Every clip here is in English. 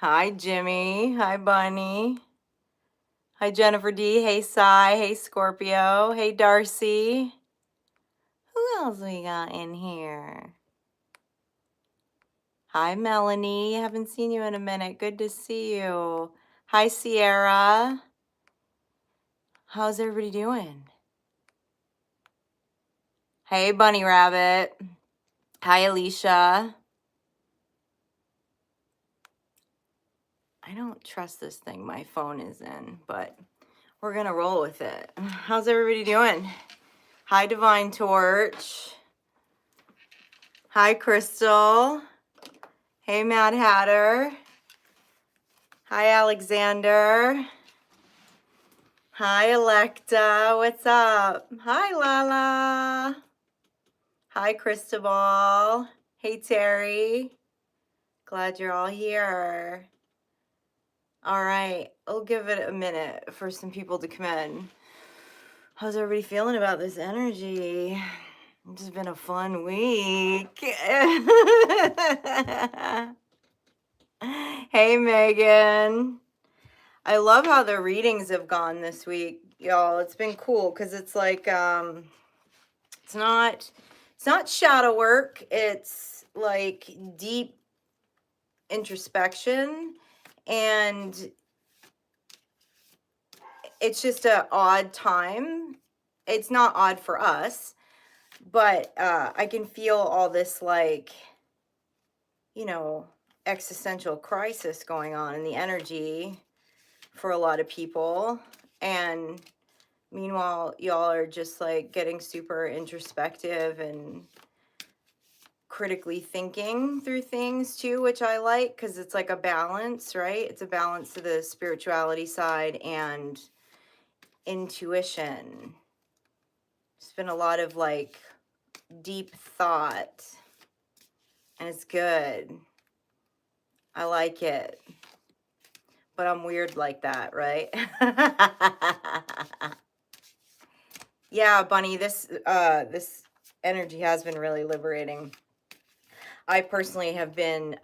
Hi, Jimmy. Hi, Bunny. Hi, Jennifer D. Hey, Cy. Hey, Scorpio. Hey, Darcy. Who else we got in here? Hi, Melanie. Haven't seen you in a minute. Good to see you. Hi, Sierra. How's everybody doing? Hey, Bunny Rabbit. Hi, Alicia. I don't trust this thing my phone is in, but we're going to roll with it. How's everybody doing? Hi, Divine Torch. Hi, Crystal. Hey, Mad Hatter. Hi, Alexander. Hi, Electa. What's up? Hi, Lala. Hi, Cristobal. Hey, Terry. Glad you're all here. All right, I'll give it a minute for some people to come in. How's everybody feeling about this energy? This has been a fun week. Hey, Megan. I love how the readings have gone this week, y'all. It's been cool because it's like it's not shadow work. It's like deep introspection, and it's just an odd time. It's not odd for us, but I can feel all this like, you know, existential crisis going on in the energy for a lot of people. And meanwhile, y'all are just like getting super introspective and critically thinking through things too, which I like because it's like a balance, right? It's a balance to the spirituality side and intuition. It's been a lot of like deep thought, and it's good. I like it. But I'm weird like that, right? Yeah, Bunny, this energy has been really liberating. I personally have been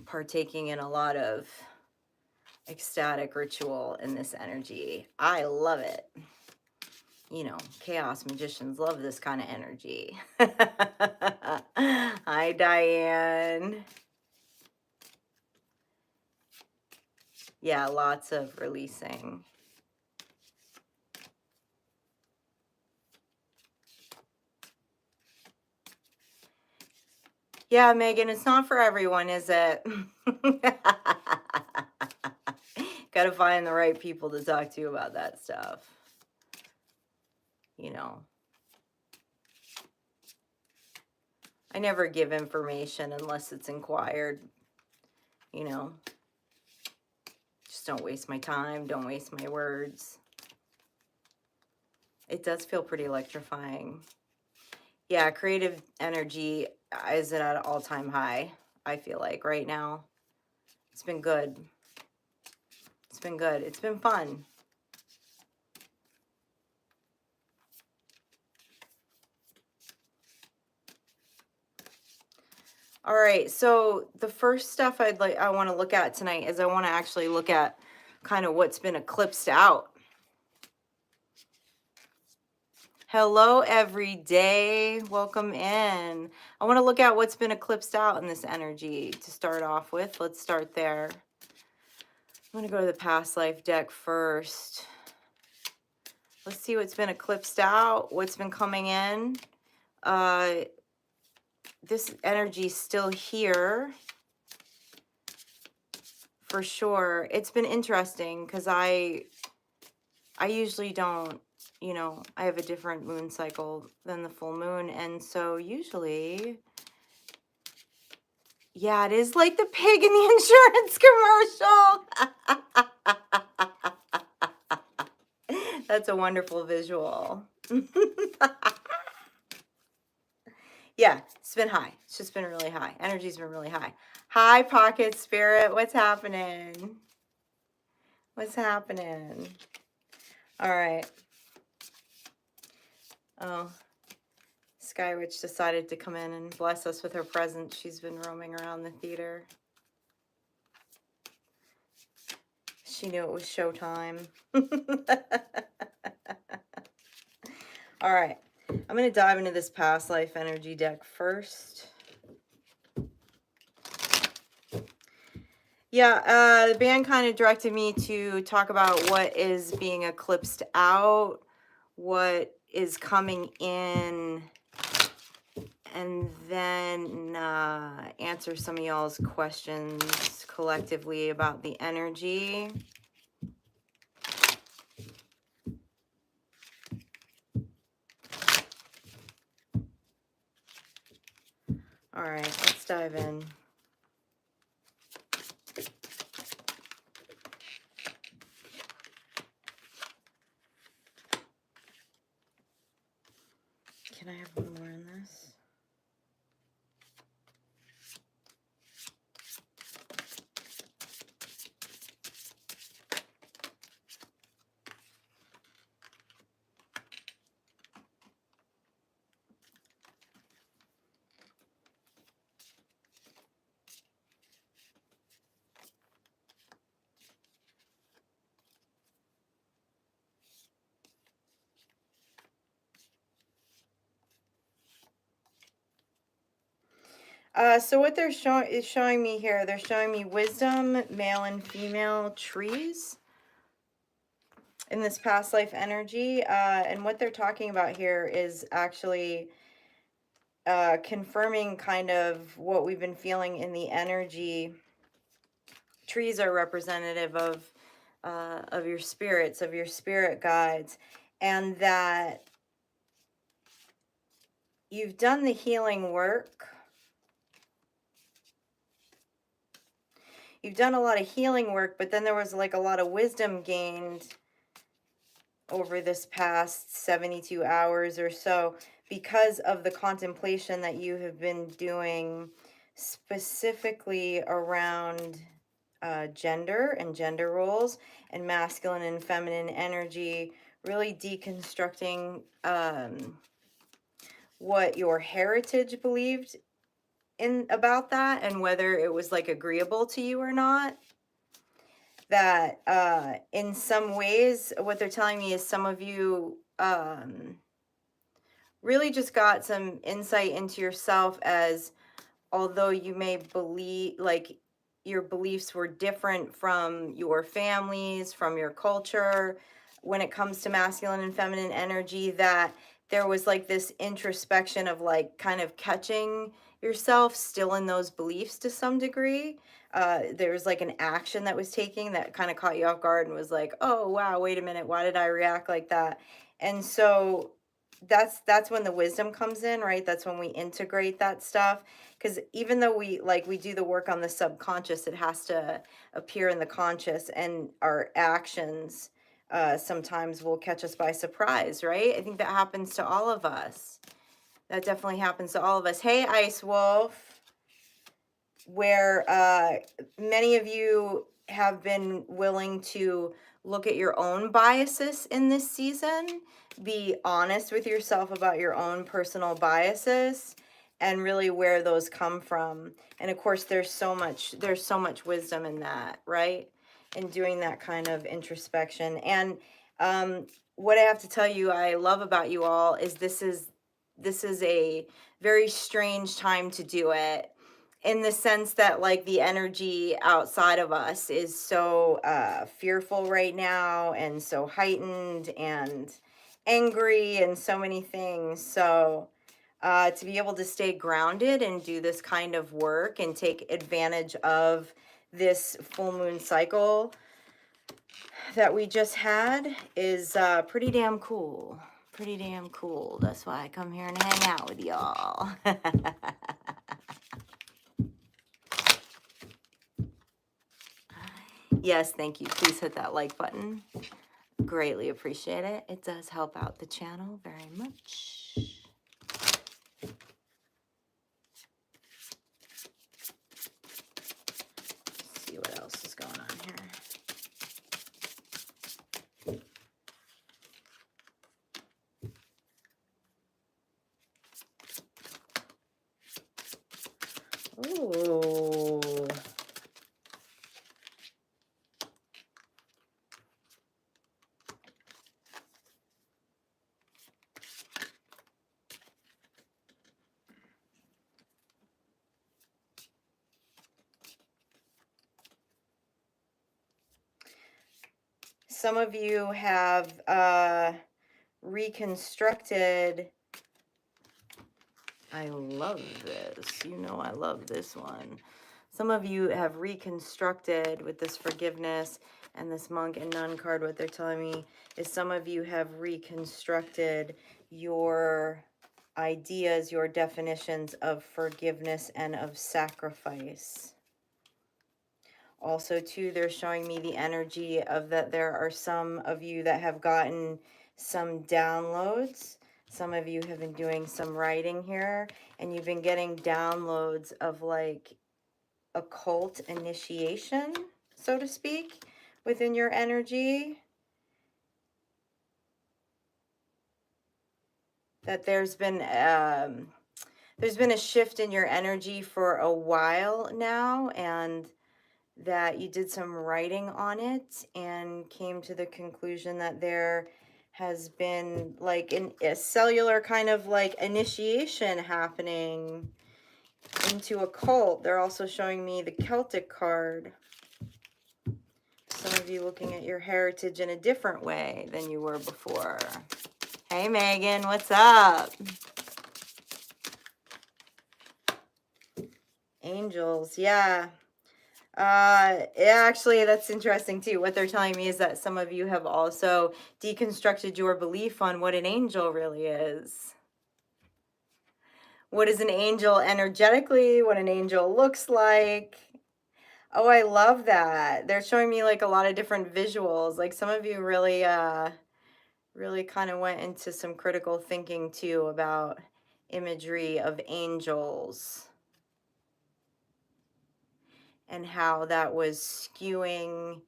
partaking in a lot of ecstatic ritual in this energy. I love it. You know, chaos magicians love this kind of energy. Hi, Diane. Yeah, lots of releasing. Yeah, Megan, it's not for everyone, is it? Got to find the right people to talk to about that stuff. You know, I never give information unless it's inquired. You know, just don't waste my time. Don't waste my words. It does feel pretty electrifying. Yeah, creative energy is at an all-time high, I feel like, right now. It's been good. It's been good. It's been fun. All right, so the first stuff I want to look at tonight is I want to actually look at kind of what's been eclipsed out. Hello, every day. Welcome in. I want to look at what's been eclipsed out in this energy to start off with. Let's start there. I'm going to go to the past life deck first. Let's see what's been eclipsed out, what's been coming in. This energy is still here for sure. It's been interesting because I usually don't, you know, I have a different moon cycle than the full moon. And so usually, yeah, it is like the pig in the insurance commercial. That's a wonderful visual. Yeah, it's been high. It's just been really high. Energy's been really high. Hi, Pocket Spirit. What's happening? What's happening? All right. Oh, Sky Witch decided to come in and bless us with her presence. She's been roaming around the theater. She knew it was showtime. All right. I'm going to dive into this past life energy deck first. Yeah, the band kind of directed me to talk about what is being eclipsed out, what is coming in, and then answer some of y'all's questions collectively about the energy. All right, let's dive in. Can I have one more in this? So what they're showing me here, they're showing me wisdom, male and female trees in this past life energy. And what they're talking about here is actually confirming kind of what we've been feeling in the energy. Trees are representative of your spirits, of your spirit guides, and that you've done the healing work. You've done a lot of healing work, but then there was like a lot of wisdom gained over this past 72 hours or so because of the contemplation that you have been doing specifically around gender and gender roles and masculine and feminine energy, really deconstructing what your heritage believed in about that and whether it was like agreeable to you or not. That in some ways, what they're telling me is some of you really just got some insight into yourself, as although you may believe like your beliefs were different from your families, from your culture, when it comes to masculine and feminine energy, that there was like this introspection of like kind of catching yourself still in those beliefs to some degree. There was like an action that was taking that kind of caught you off guard and was like, oh wow, wait a minute, why did I react like that? And so that's when the wisdom comes in, right? That's when we integrate that stuff, because even though we do the work on the subconscious, it has to appear in the conscious, and our actions sometimes will catch us by surprise, right? I think that happens to all of us. That definitely happens to all of us. Hey, Ice Wolf, where many of you have been willing to look at your own biases in this season, be honest with yourself about your own personal biases and really where those come from. And of course, there's so much wisdom in that, right? In doing that kind of introspection. And what I have to tell you I love about you all is this is a very strange time to do it, in the sense that like the energy outside of us is so fearful right now and so heightened and angry and so many things. So to be able to stay grounded and do this kind of work and take advantage of this full moon cycle that we just had is pretty damn cool. Pretty damn cool. That's why I come here and hang out with y'all. Yes, thank you. Please hit that like button. Greatly appreciate it. It does help out the channel very much. Let's see what else is going on here. Ooh. some of you have reconstructed. I love this. You know I love this one. Some of you have reconstructed with this forgiveness and this monk and nun card. What they're telling me is some of you have reconstructed your ideas, your definitions of forgiveness and of sacrifice. Also, too, they're showing me the energy of that there are some of you that have gotten some downloads. Some of you have been doing some writing here, and you've been getting downloads of like occult initiation, so to speak, within your energy. That there's been a shift in your energy for a while now, and that you did some writing on it and came to the conclusion that there has been like a cellular kind of like initiation happening into a cult. They're also showing me the Celtic card. Some of you looking at your heritage in a different way than you were before. Hey Megan, what's up? Angels, yeah. Actually, that's interesting too. What they're telling me is that some of you have also deconstructed your belief on what an angel really is. What is an angel energetically? What an angel looks like? Oh, I love that. They're showing me like a lot of different visuals. Like some of you really, really kind of went into some critical thinking too about imagery of angels and how that was skewing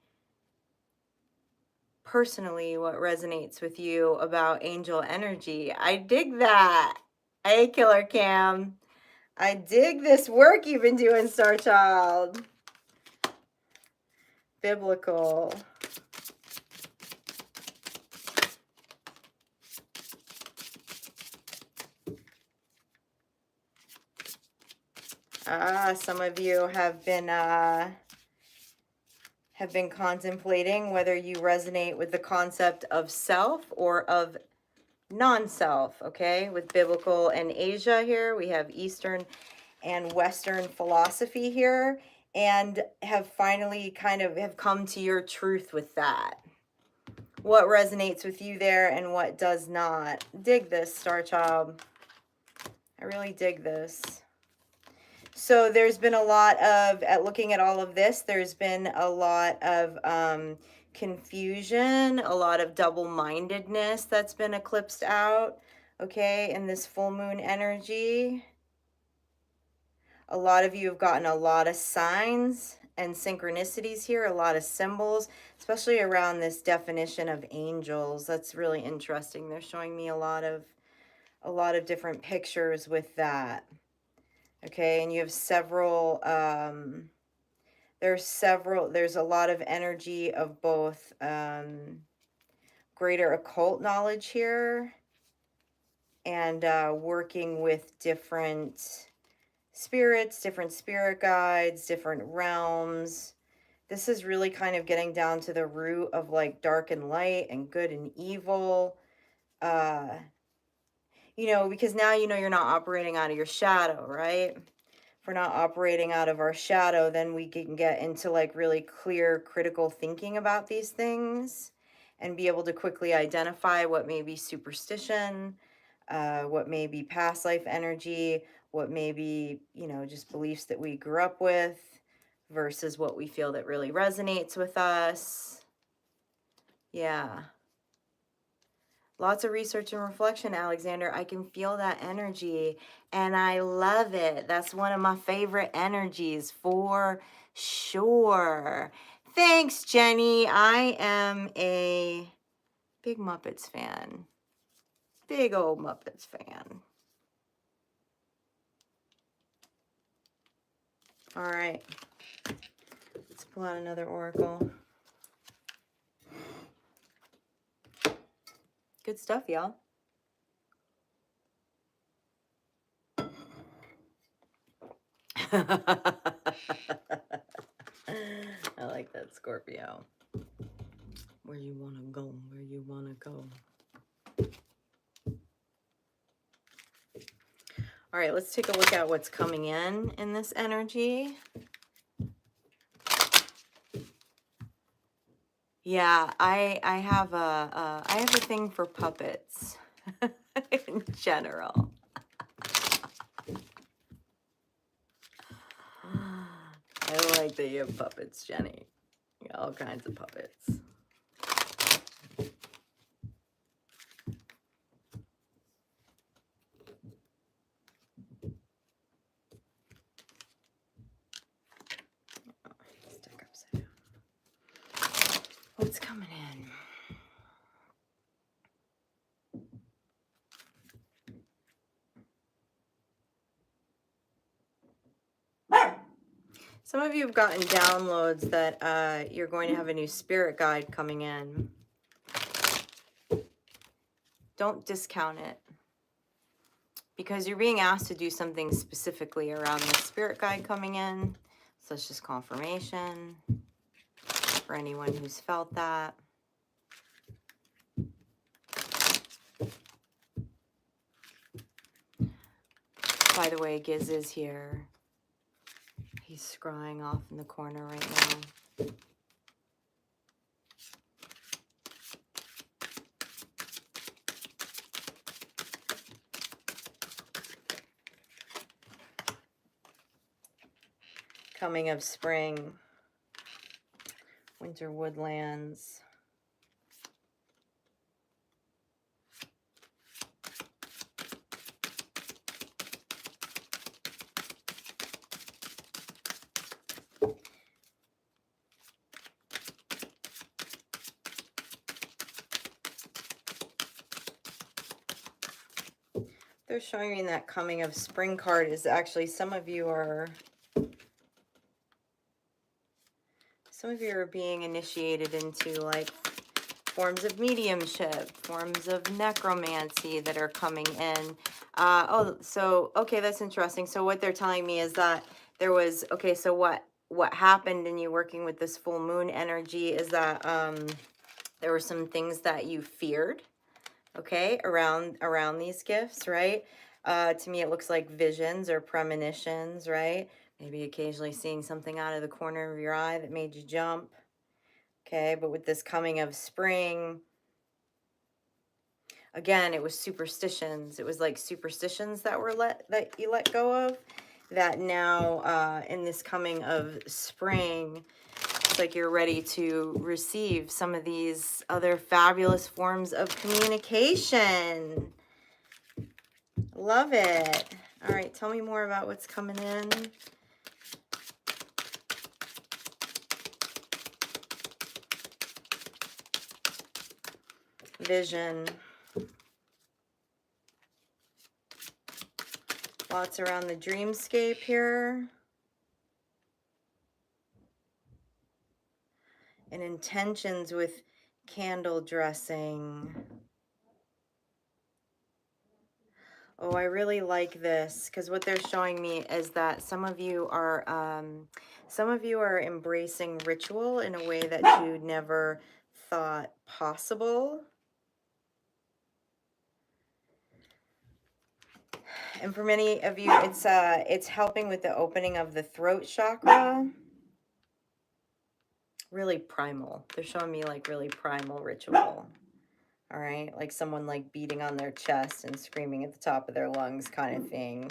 personally what resonates with you about angel energy. I dig that. Hey, Killer Cam. I dig this work you've been doing, Star Child. Biblical. Some of you have been contemplating whether you resonate with the concept of self or of non-self, okay? With biblical and Asia here, we have Eastern and Western philosophy here, and have finally kind of have come to your truth with that. What resonates with you there and what does not. Dig this, Star Child. I really dig this. So there's been a lot of, at looking at all of this, there's been a lot of confusion, a lot of double-mindedness that's been eclipsed out, okay, in this full moon energy. A lot of you have gotten a lot of signs and synchronicities here, a lot of symbols, especially around this definition of angels. That's really interesting. They're showing me a lot of different pictures with that. Okay, and you have several, there's a lot of energy of both greater occult knowledge here and working with different spirits, different spirit guides, different realms. This is really kind of getting down to the root of like dark and light and good and evil. You know, because now you know you're not operating out of your shadow, right? If we're not operating out of our shadow, then we can get into like really clear critical thinking about these things and be able to quickly identify what may be superstition, what may be past life energy, what may be, you know, just beliefs that we grew up with versus what we feel that really resonates with us. Yeah. Lots of research and reflection, Alexander. I can feel that energy and I love it. That's one of my favorite energies for sure. Thanks, Jenny. I am a big Muppets fan. Big old Muppets fan. All right. Let's pull out another oracle. Good stuff, y'all. I like that, Scorpio. you want to go, where you want to go. All right, let's take a look at what's coming in this energy. Yeah, I have a thing for puppets in general. I like that you have puppets, Jenny. You got all kinds of puppets. Stick upside down. What's coming in? Some of you have gotten downloads that you're going to have a new spirit guide coming in. Don't discount it, because you're being asked to do something specifically around the spirit guide coming in. So it's just confirmation for anyone who's felt that. By the way, Giz is here. He's scrying off in the corner right now. Coming of spring, winter woodlands. They're showing me that coming of spring card is actually some of you are being initiated into like forms of mediumship, forms of necromancy that are coming in. Okay, that's interesting. So what they're telling me is that there was, okay, so what happened in you working with this full moon energy is that there were some things that you feared, okay, around these gifts, right? To me, it looks like visions or premonitions, right? Maybe occasionally seeing something out of the corner of your eye that made you jump. Okay, but with this coming of spring, again, it was superstitions. It was like superstitions that you let go of. That now, in this coming of spring, it's like you're ready to receive some of these other fabulous forms of communication. Love it. All right, tell me more about what's coming in. Vision. Lots around the dreamscape here. And intentions with candle dressing. Oh, I really like this, because what they're showing me is that some of you are embracing ritual in a way that you never thought possible. And for many of you, it's helping with the opening of the throat chakra. Really primal. They're showing me like really primal ritual. All right, like someone like beating on their chest and screaming at the top of their lungs kind of thing.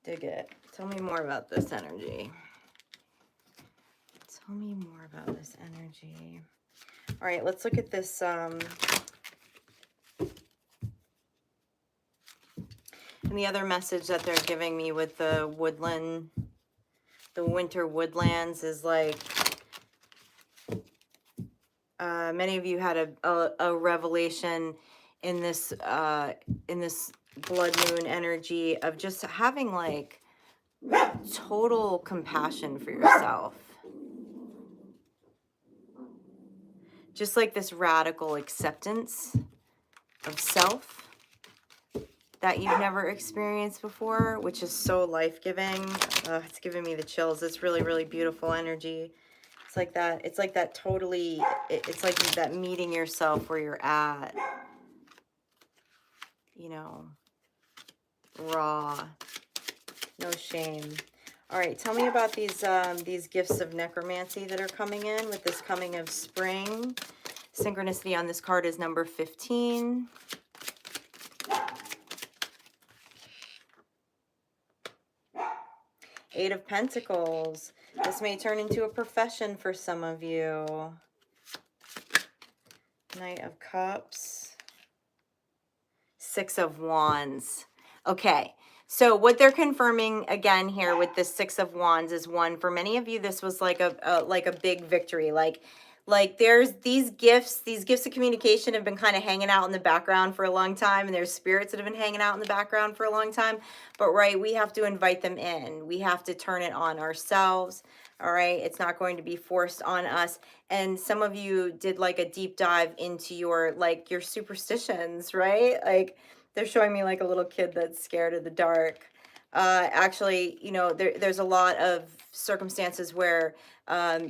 Dig it. Tell me more about this energy. Tell me more about this energy. All right, let's look at this. And the other message that they're giving me with the woodland, the winter woodlands, is like many of you had a revelation in this blood moon energy of just having like total compassion for yourself. Just like this radical acceptance of self that you've never experienced before, which is so life-giving. It's giving me the chills. It's really, really beautiful energy. It's like that totally, it's like that meeting yourself where you're at, you know, raw, no shame. All right, tell me about these gifts of necromancy that are coming in with this coming of spring. Synchronicity on this card is number 15. Eight of Pentacles. This may turn into a profession for some of you. Knight of Cups. Six of Wands. Okay, so what they're confirming again here with this Six of Wands is, one, for many of you, this was like a big victory. Like there's these gifts of communication have been kind of hanging out in the background for a long time, and there's spirits that have been hanging out in the background for a long time. But right, we have to invite them in. We have to turn it on ourselves. All right, it's not going to be forced on us. And some of you did like a deep dive into your superstitions, right? Like they're showing me like a little kid that's scared of the dark. Actually, you know, there's a lot of circumstances where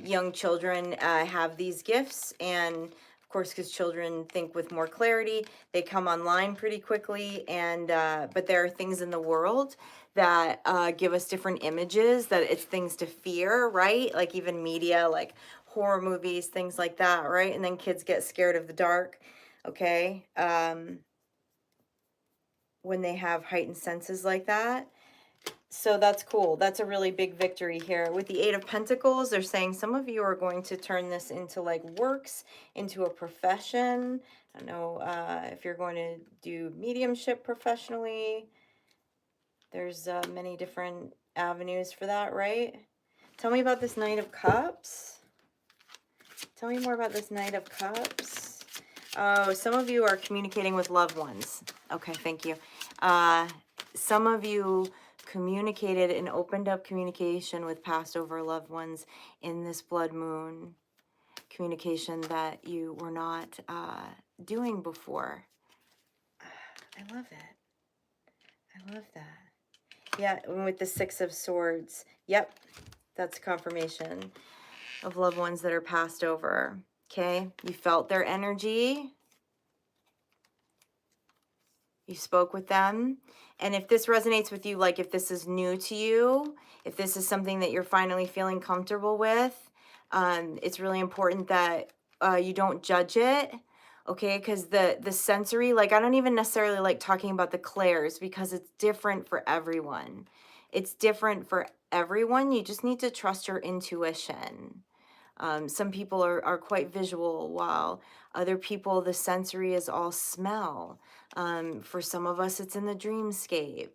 young children have these gifts, and of course, because children think with more clarity, they come online pretty quickly. And but there are things in the world that give us different images, that it's things to fear, right? Like even media, like horror movies, things like that, right? And then kids get scared of the dark, okay? When they have heightened senses like that. So that's cool. That's a really big victory here. With the Eight of Pentacles, they're saying some of you are going to turn this into like works, into a profession. I don't know if you're going to do mediumship professionally. There's many different avenues for that, right? Tell me about this Knight of Cups. Tell me more about this Knight of Cups. Oh, some of you are communicating with loved ones. Okay, thank you. Some of you communicated and opened up communication with past over loved ones in this blood moon. Communication that you were not doing before. I love it. I love that. Yeah, with the Six of Swords. Yep, that's confirmation of loved ones that are passed over. Okay, you felt their energy. You spoke with them. And if this resonates with you, like if this is new to you, if this is something that you're finally feeling comfortable with, it's really important that you don't judge it. Okay, because the sensory, like I don't even necessarily like talking about the clairs, because it's different for everyone. It's different for everyone. You just need to trust your intuition. Some people are quite visual, while other people, the sensory is all smell. For some of us, it's in the dreamscape.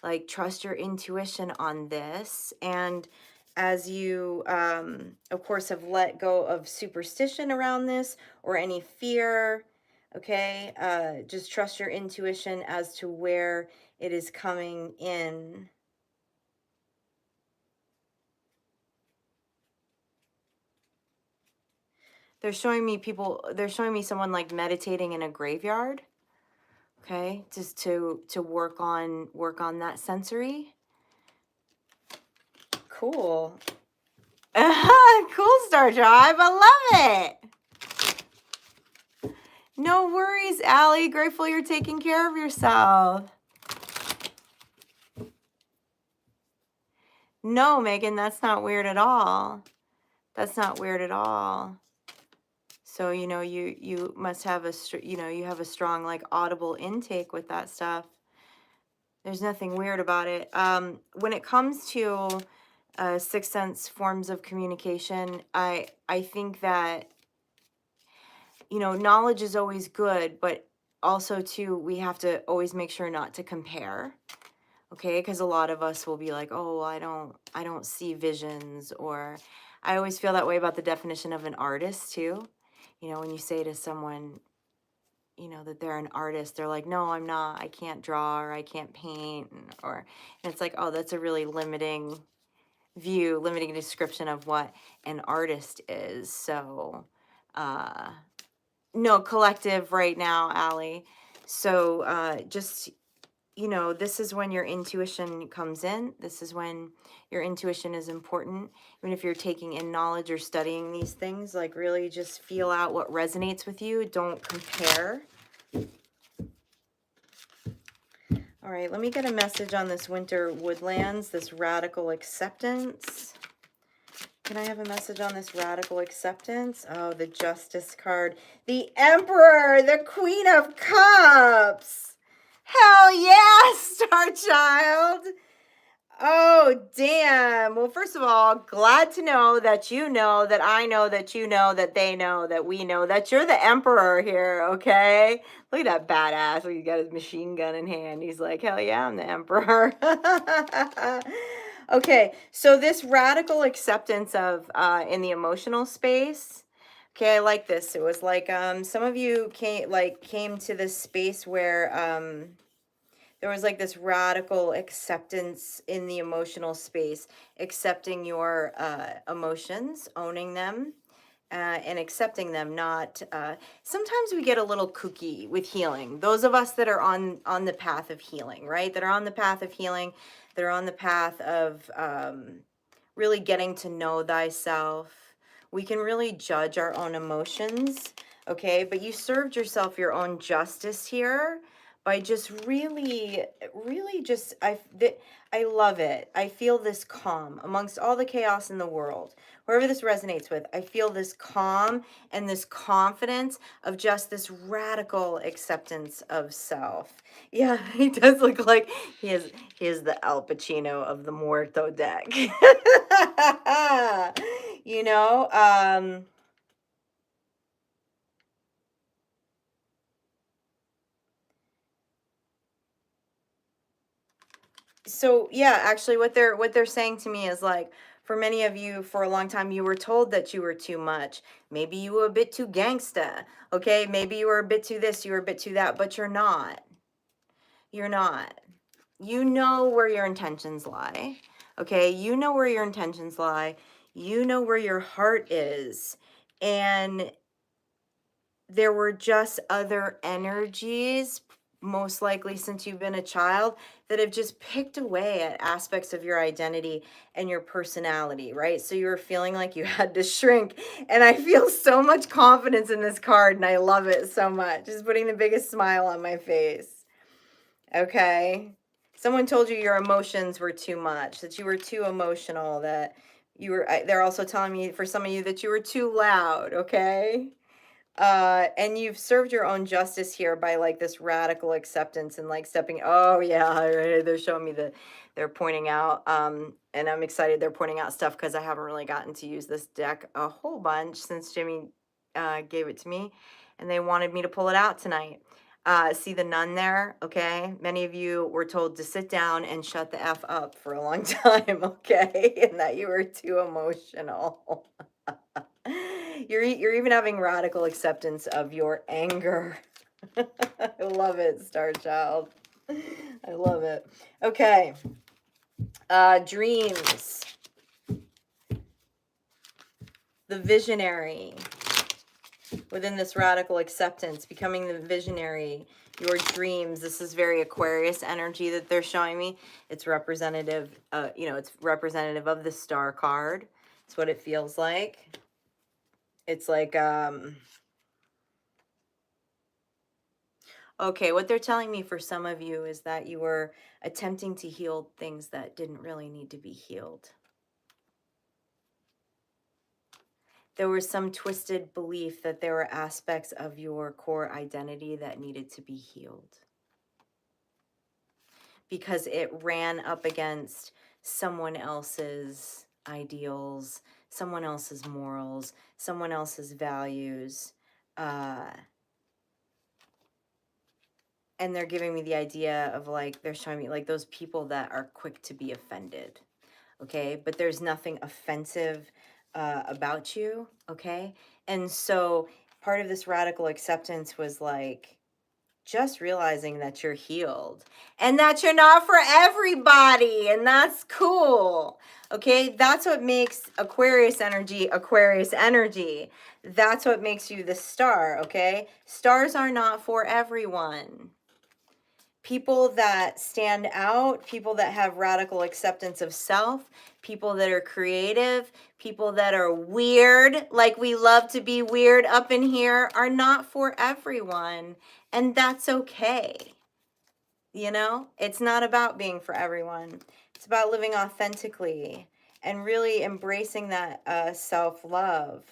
Like, trust your intuition on this. And as you, of course, have let go of superstition around this or any fear, okay, just trust your intuition as to where it is coming in. They're showing me someone like meditating in a graveyard. Okay, just to work on that sensory. Cool. Cool, Star Tribe. I love it. No worries, Allie. Grateful you're taking care of yourself. No, Megan, that's not weird at all. That's not weird at all. So, you know, you must have you have a strong like audible intake with that stuff. There's nothing weird about it. When it comes to sixth sense forms of communication, I think that, you know, knowledge is always good, but also too, we have to always make sure not to compare. Okay, because a lot of us will be like, oh, I don't see visions, or I always feel that way about the definition of an artist too. You know, when you say to someone, you know, that they're an artist, they're like, no, I'm not, I can't draw, or I can't paint, and it's like, oh, that's a really limiting limiting description of what an artist is. So no, collective right now, Allie. So just, you know, this is when your intuition comes in. This is when your intuition is important. Even if you're taking in knowledge or studying these things, like really just feel out what resonates with you. Don't compare. All right, let me get a message on this winter woodlands, this radical acceptance. Can I have a message on this radical acceptance? Oh, the Justice card. The Emperor, the Queen of Cups. Hell yeah, Star Child. Oh, damn. Well, first of all, glad to know that you know, that I know, that you know, that they know, that we know, that you're the Emperor here, okay? Look at that badass. Look, he's got his machine gun in hand. He's like, hell yeah, I'm the Emperor. Okay, so this radical acceptance of in the emotional space. Okay, I like this. It was like some of you came to this space where there was like this radical acceptance in the emotional space, accepting your emotions, owning them, and accepting them. Not sometimes we get a little kooky with healing. Those of us that are on the path of healing, right? That are on the path of healing, that are on the path of really getting to know thyself. We can really judge our own emotions, okay? But you served yourself your own justice here by just really just I love it. I feel this calm amongst all the chaos in the world. Wherever this resonates with, I feel this calm and this confidence of just this radical acceptance of self. Yeah, he does look like he is the Al Pacino of the Muerto deck. You know, so yeah, actually what they're saying to me is like, for many of you, for a long time you were told that you were too much. Maybe you were a bit too gangsta, okay? Maybe you were a bit too this, you were a bit too that, but you're not. You're not. You know where your intentions lie, okay? You know where your intentions lie. You know where your heart is. And there were just other energies, most likely since you've been a child, that have just picked away at aspects of your identity and your personality, right? So you were feeling like you had to shrink. And I feel so much confidence in this card, and I love it so much. Just putting the biggest smile on my face. Okay. Someone told you your emotions were too much, that you were too emotional, that you were, they're also telling me for some of you that you were too loud, okay? And you've served your own justice here by like this radical acceptance and like stepping, oh yeah, right, they're showing me they're pointing out, and I'm excited they're pointing out stuff because I haven't really gotten to use this deck a whole bunch since Jimmy gave it to me, and they wanted me to pull it out tonight. See the nun there, okay? Many of you were told to sit down and shut the F up for a long time, okay? And that you were too emotional. You're even having radical acceptance of your anger. I love it, Star Child. I love it. Okay. Dreams. The visionary. Within this radical acceptance, becoming the visionary, your dreams. This is very Aquarius energy that they're showing me. It's representative, it's representative of the star card. It's what it feels like. It's like, okay, what they're telling me for some of you is that you were attempting to heal things that didn't really need to be healed. There was some twisted belief that there were aspects of your core identity that needed to be healed, because it ran up against someone else's ideals, someone else's morals, someone else's values. And they're giving me the idea of like, they're showing me like those people that are quick to be offended. Okay, but there's nothing offensive about you. Okay, and so part of this radical acceptance was like, just realizing that you're healed and that you're not for everybody, and that's cool. Okay, that's what makes Aquarius energy Aquarius energy. That's what makes you the star. Okay, stars are not for everyone. People that stand out, people that have radical acceptance of self, people that are creative, people that are weird, like we love to be weird up in here, are not for everyone. And that's okay. You know, it's not about being for everyone. It's about living authentically and really embracing that self-love,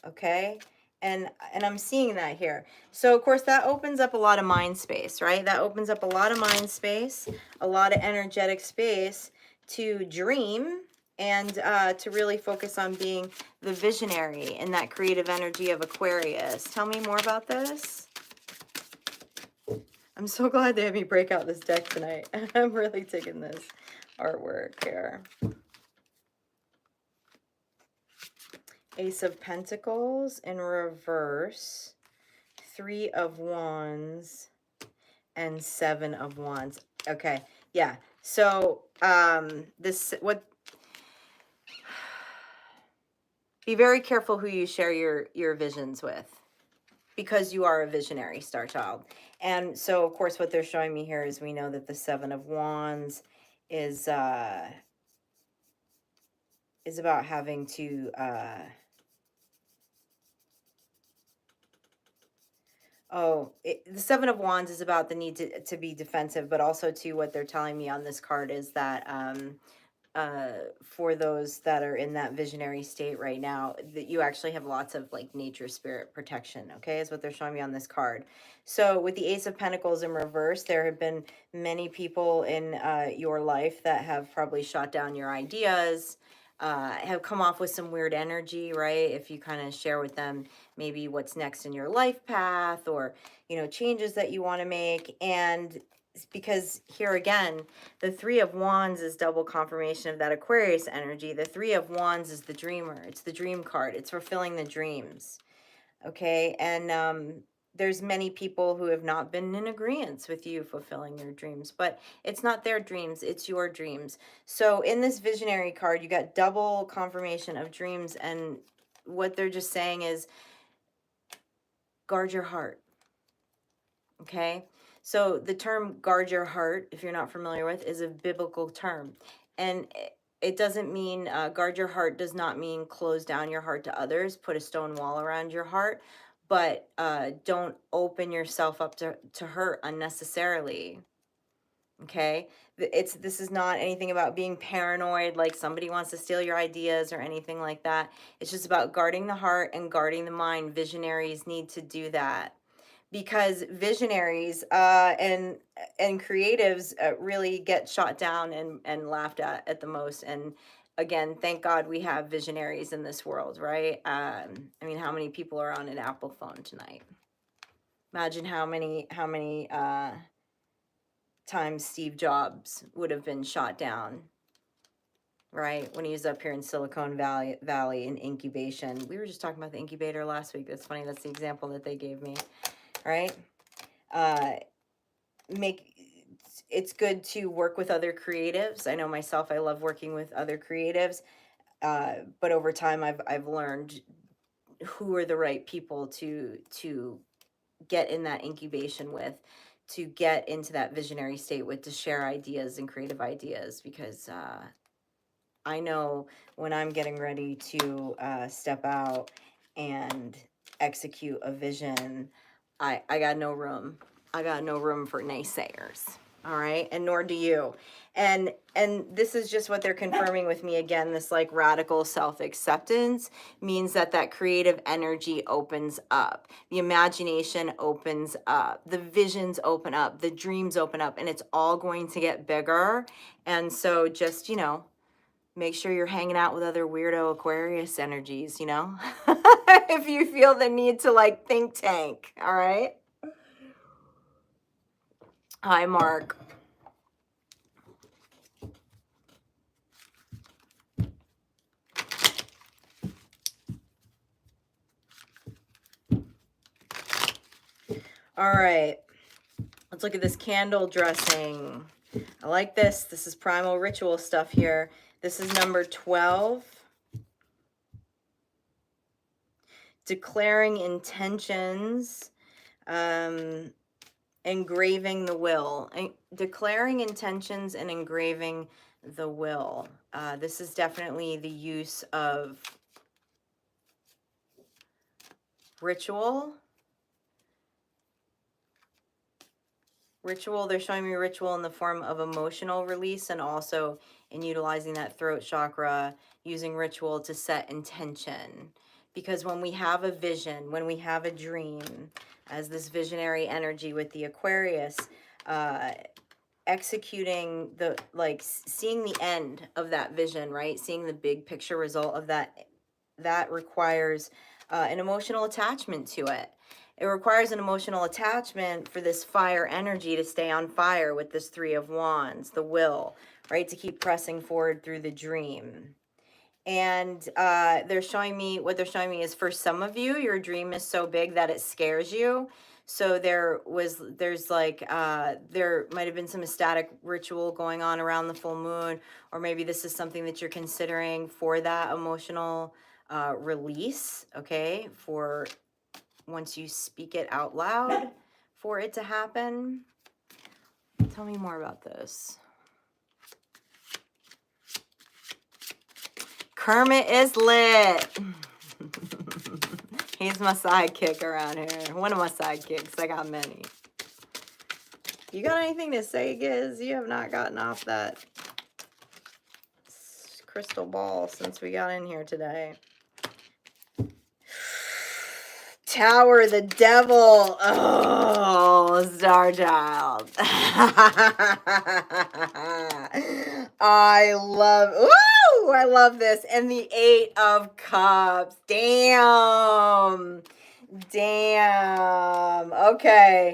okay? And I'm seeing that here. So of course that opens up a lot of mind space, right? That opens up a lot of mind space, a lot of energetic space to dream and to really focus on being the visionary in that creative energy of Aquarius. Tell me more about this. I'm so glad they had me break out this deck tonight. I'm really taking this artwork here. Ace of Pentacles in reverse, 3 of Wands, and 7 of Wands. Okay, yeah. So be very careful who you share your visions with, because you are a visionary, star child. And so of course what they're showing me here is, we know that the 7 of Wands is about having to the 7 of Wands is about the need to be defensive, but also to what they're telling me on this card is that for those that are in that visionary state right now, that you actually have lots of like nature spirit protection, okay, is what they're showing me on this card. So with the Ace of Pentacles in reverse, there have been many people in your life that have probably shot down your ideas, have come off with some weird energy, right? If you kind of share with them maybe what's next in your life path, or, you know, changes that you want to make. And because here again, the 3 of Wands is double confirmation of that Aquarius energy. The 3 of Wands is the dreamer. It's the dream card. It's fulfilling the dreams. Okay. And there's many people who have not been in agreement with you fulfilling your dreams, but it's not their dreams, it's your dreams. So in this visionary card, you got double confirmation of dreams, and what they're just saying is guard your heart. Okay, so the term guard your heart, if you're not familiar with, is a biblical term. And it doesn't mean, guard your heart does not mean close down your heart to others, put a stone wall around your heart, but don't open yourself up to hurt unnecessarily. Okay, this is not anything about being paranoid, like somebody wants to steal your ideas or anything like that. It's just about guarding the heart and guarding the mind. Visionaries need to do that, because visionaries and creatives really get shot down and laughed at the most. And again, thank God we have visionaries in this world, right? I mean, how many people are on an Apple phone tonight? Imagine how many times Steve Jobs would have been shot down, right? When he was up here in Silicon Valley in incubation. We were just talking about the incubator last week. That's funny. That's the example that they gave me, right? It's good to work with other creatives. I know myself, I love working with other creatives, but over time I've learned who are the right people to get in that incubation with, to get into that visionary state with, to share ideas and creative ideas, because I know when I'm getting ready to step out and execute a vision, I got no room. I got no room for naysayers. All right, and nor do you. And this is just what they're confirming with me again. This like radical self-acceptance means that that creative energy opens up, the imagination opens up, the visions open up, the dreams open up, and it's all going to get bigger. And so just, you know, make sure you're hanging out with other weirdo Aquarius energies, you know, if you feel the need to like think tank. All right. Hi, Mark. All right. Let's look at this candle dressing. I like this. This is primal ritual stuff here. This is number 12. Declaring intentions. engraving the will, declaring intentions and engraving the will. This is definitely the use of ritual. Ritual, they're showing me ritual in the form of emotional release, and also in utilizing that throat chakra, using ritual to set intention. Because when we have a vision, when we have a dream, as this visionary energy with the Aquarius, executing the, like, seeing the end of that vision, right? Seeing the big picture result of that, that requires an emotional attachment to it. It requires an emotional attachment for this fire energy to stay on fire with this Three of Wands, the will, right? To keep pressing forward through the dream. And they're showing me, what they're showing me is, for some of you, your dream is so big that it scares you. So there's like, there might have been some ecstatic ritual going on around the full moon, or maybe this is something that you're considering for that emotional release, okay? For once you speak it out loud, for it to happen. Tell me more about this. Kermit is lit. He's my sidekick around here. One of my sidekicks. I got many. You got anything to say, Giz? You have not gotten off that crystal ball since we got in here today. Tower, the devil. Oh, Star Child. I love this. And the Eight of Cups. Damn. Okay.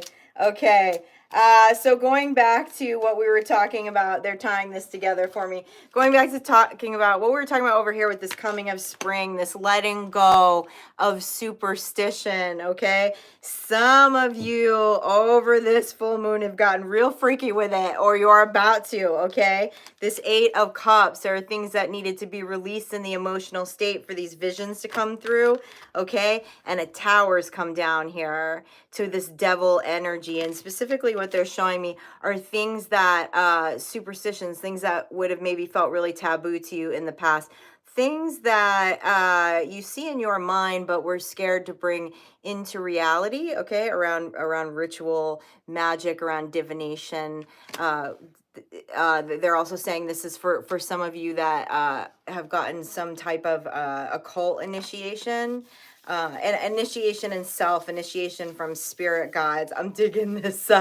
So going back to what we were talking about, they're tying this together for me. Going back to talking about what we were talking about over here with this coming of spring, this letting go of superstition, okay? Some of you over this full moon have gotten real freaky with it, or you're about to, okay? This Eight of Cups, there are things that needed to be released in the emotional state for these visions to come through, okay? And a Tower's come down here to this devil energy. And specifically what they're showing me are things that, superstitions, things that would have maybe felt really taboo to you in the past. Things that you see in your mind, but we're scared to bring into reality, okay? Around ritual, magic, around divination. They're also saying this is for some of you that have gotten some type of occult initiation. And initiation and self-initiation from spirit guides. I'm digging this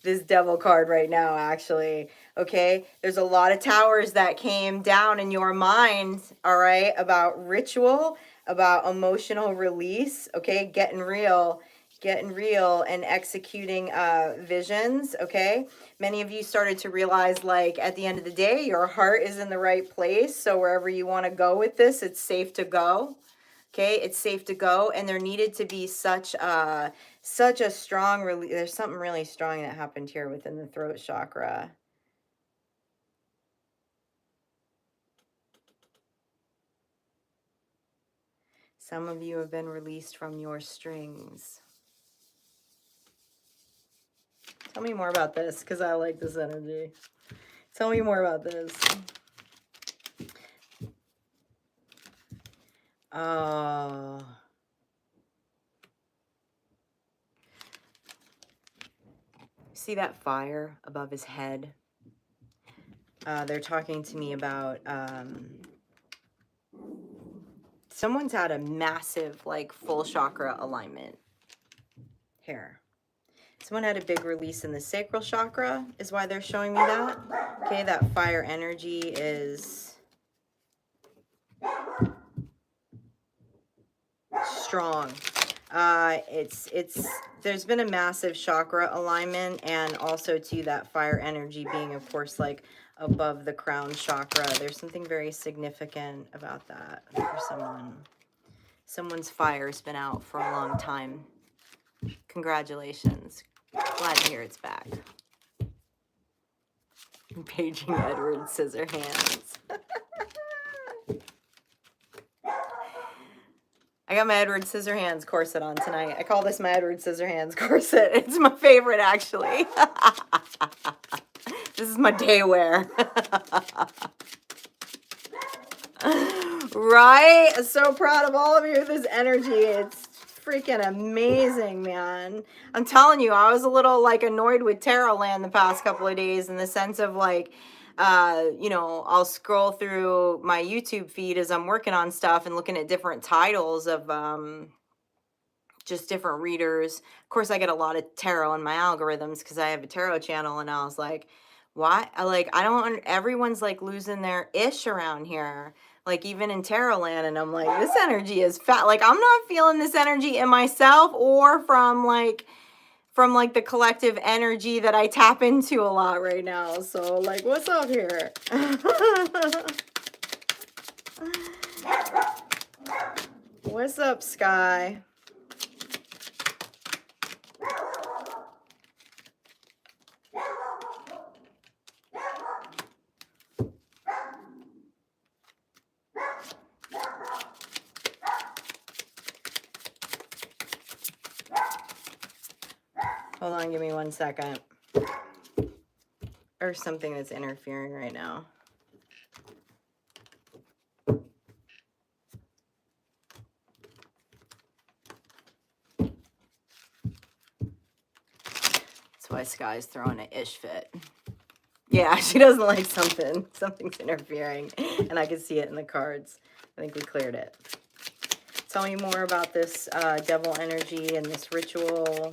this devil card right now, actually. Okay, there's a lot of towers that came down in your mind, all right, about ritual, about emotional release, okay, getting real and executing visions, okay? Many of you started to realize, like, at the end of the day, your heart is in the right place, so wherever you want to go with this, it's safe to go. Okay, it's safe to go, and there needed to be such a strong release. There's something really strong that happened here within the throat chakra. Some of you have been released from your strings. Tell me more about this, because I like this energy. Tell me more about this. Oh. See that fire above his head? They're talking to me about someone's had a massive, like, full chakra alignment here. Someone had a big release in the sacral chakra is why they're showing me that. Okay, that fire energy is strong. There's been a massive chakra alignment, and also to that fire energy being, of course, like above the crown chakra. There's something very significant about that for someone. Someone's fire's been out for a long time. Congratulations. Glad to hear it's back. Paging Edward Scissorhands. I got my Edward Scissorhands corset on tonight. I call this my Edward Scissorhands corset. It's my favorite, actually. This is my day wear. Right? So proud of all of you. This energy, it's freaking amazing, man. I'm telling you, I was a little like annoyed with Tarot Land the past couple of days in the sense of like, you know, I'll scroll through my YouTube feed as I'm working on stuff and looking at different titles of just different readers. Of course, I get a lot of tarot in my algorithms because I have a tarot channel, and I was like, why? I don't, everyone's like losing their ish around here. Like even in Tarot Land, and I'm like, this energy is fat. Like I'm not feeling this energy in myself or from like the collective energy that I tap into a lot right now. So like, what's up here? What's up, Sky? Hold on, give me 1 second. Or something that's interfering right now. That's why Sky's throwing an ish fit. Yeah, she doesn't like something. Something's interfering. And I can see it in the cards. I think we cleared it. Tell me more about this devil energy and this ritual.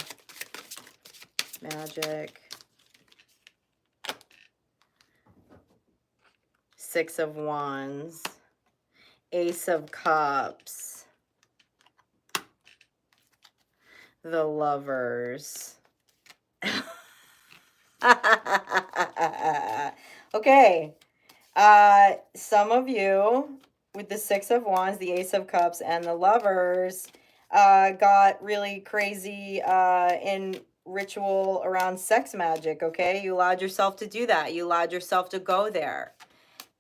Magic. 6 of Wands. Ace of Cups. The Lovers. Okay. Some of you with the 6 of Wands, the Ace of Cups, and the Lovers got really crazy in ritual around sex magic, okay? You allowed yourself to do that. You allowed yourself to go there,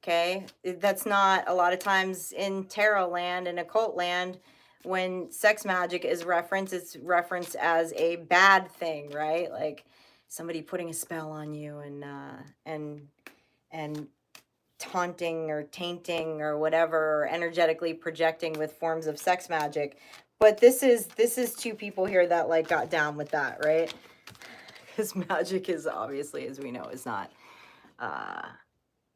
okay? That's not a lot of times in Tarot Land and Occult Land. When sex magic is referenced, it's referenced as a bad thing, right? Like somebody putting a spell on you and taunting or tainting or whatever, or energetically projecting with forms of sex magic. But this is 2 people here that like got down with that, right? Because magic is obviously, as we know, is not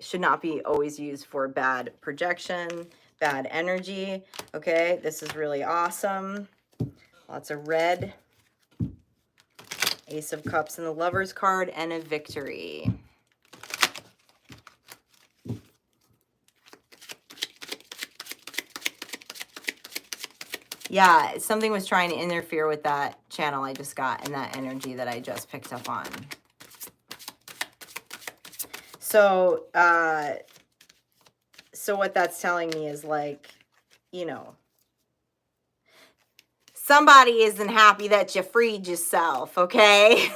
should not be always used for bad projection, bad energy. Okay, this is really awesome. Lots of red. Ace of Cups and the Lovers card, and a victory. Yeah, something was trying to interfere with that channel I just got and that energy that I just picked up on. So, so what that's telling me is like, you know, somebody isn't happy that you freed yourself, okay?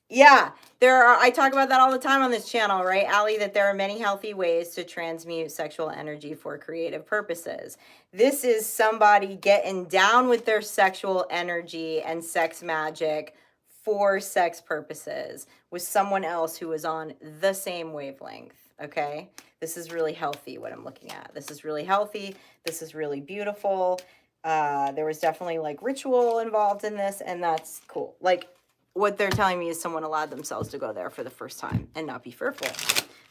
Yeah, I talk about that all the time on this channel, right, Allie, that there are many healthy ways to transmute sexual energy for creative purposes. This is somebody getting down with their sexual energy and sex magic for sex purposes with someone else who is on the same wavelength, okay? This is really healthy, what I'm looking at. This is really healthy. This is really beautiful. There was definitely like ritual involved in this, and that's cool. Like, what they're telling me is someone allowed themselves to go there for the first time and not be fearful,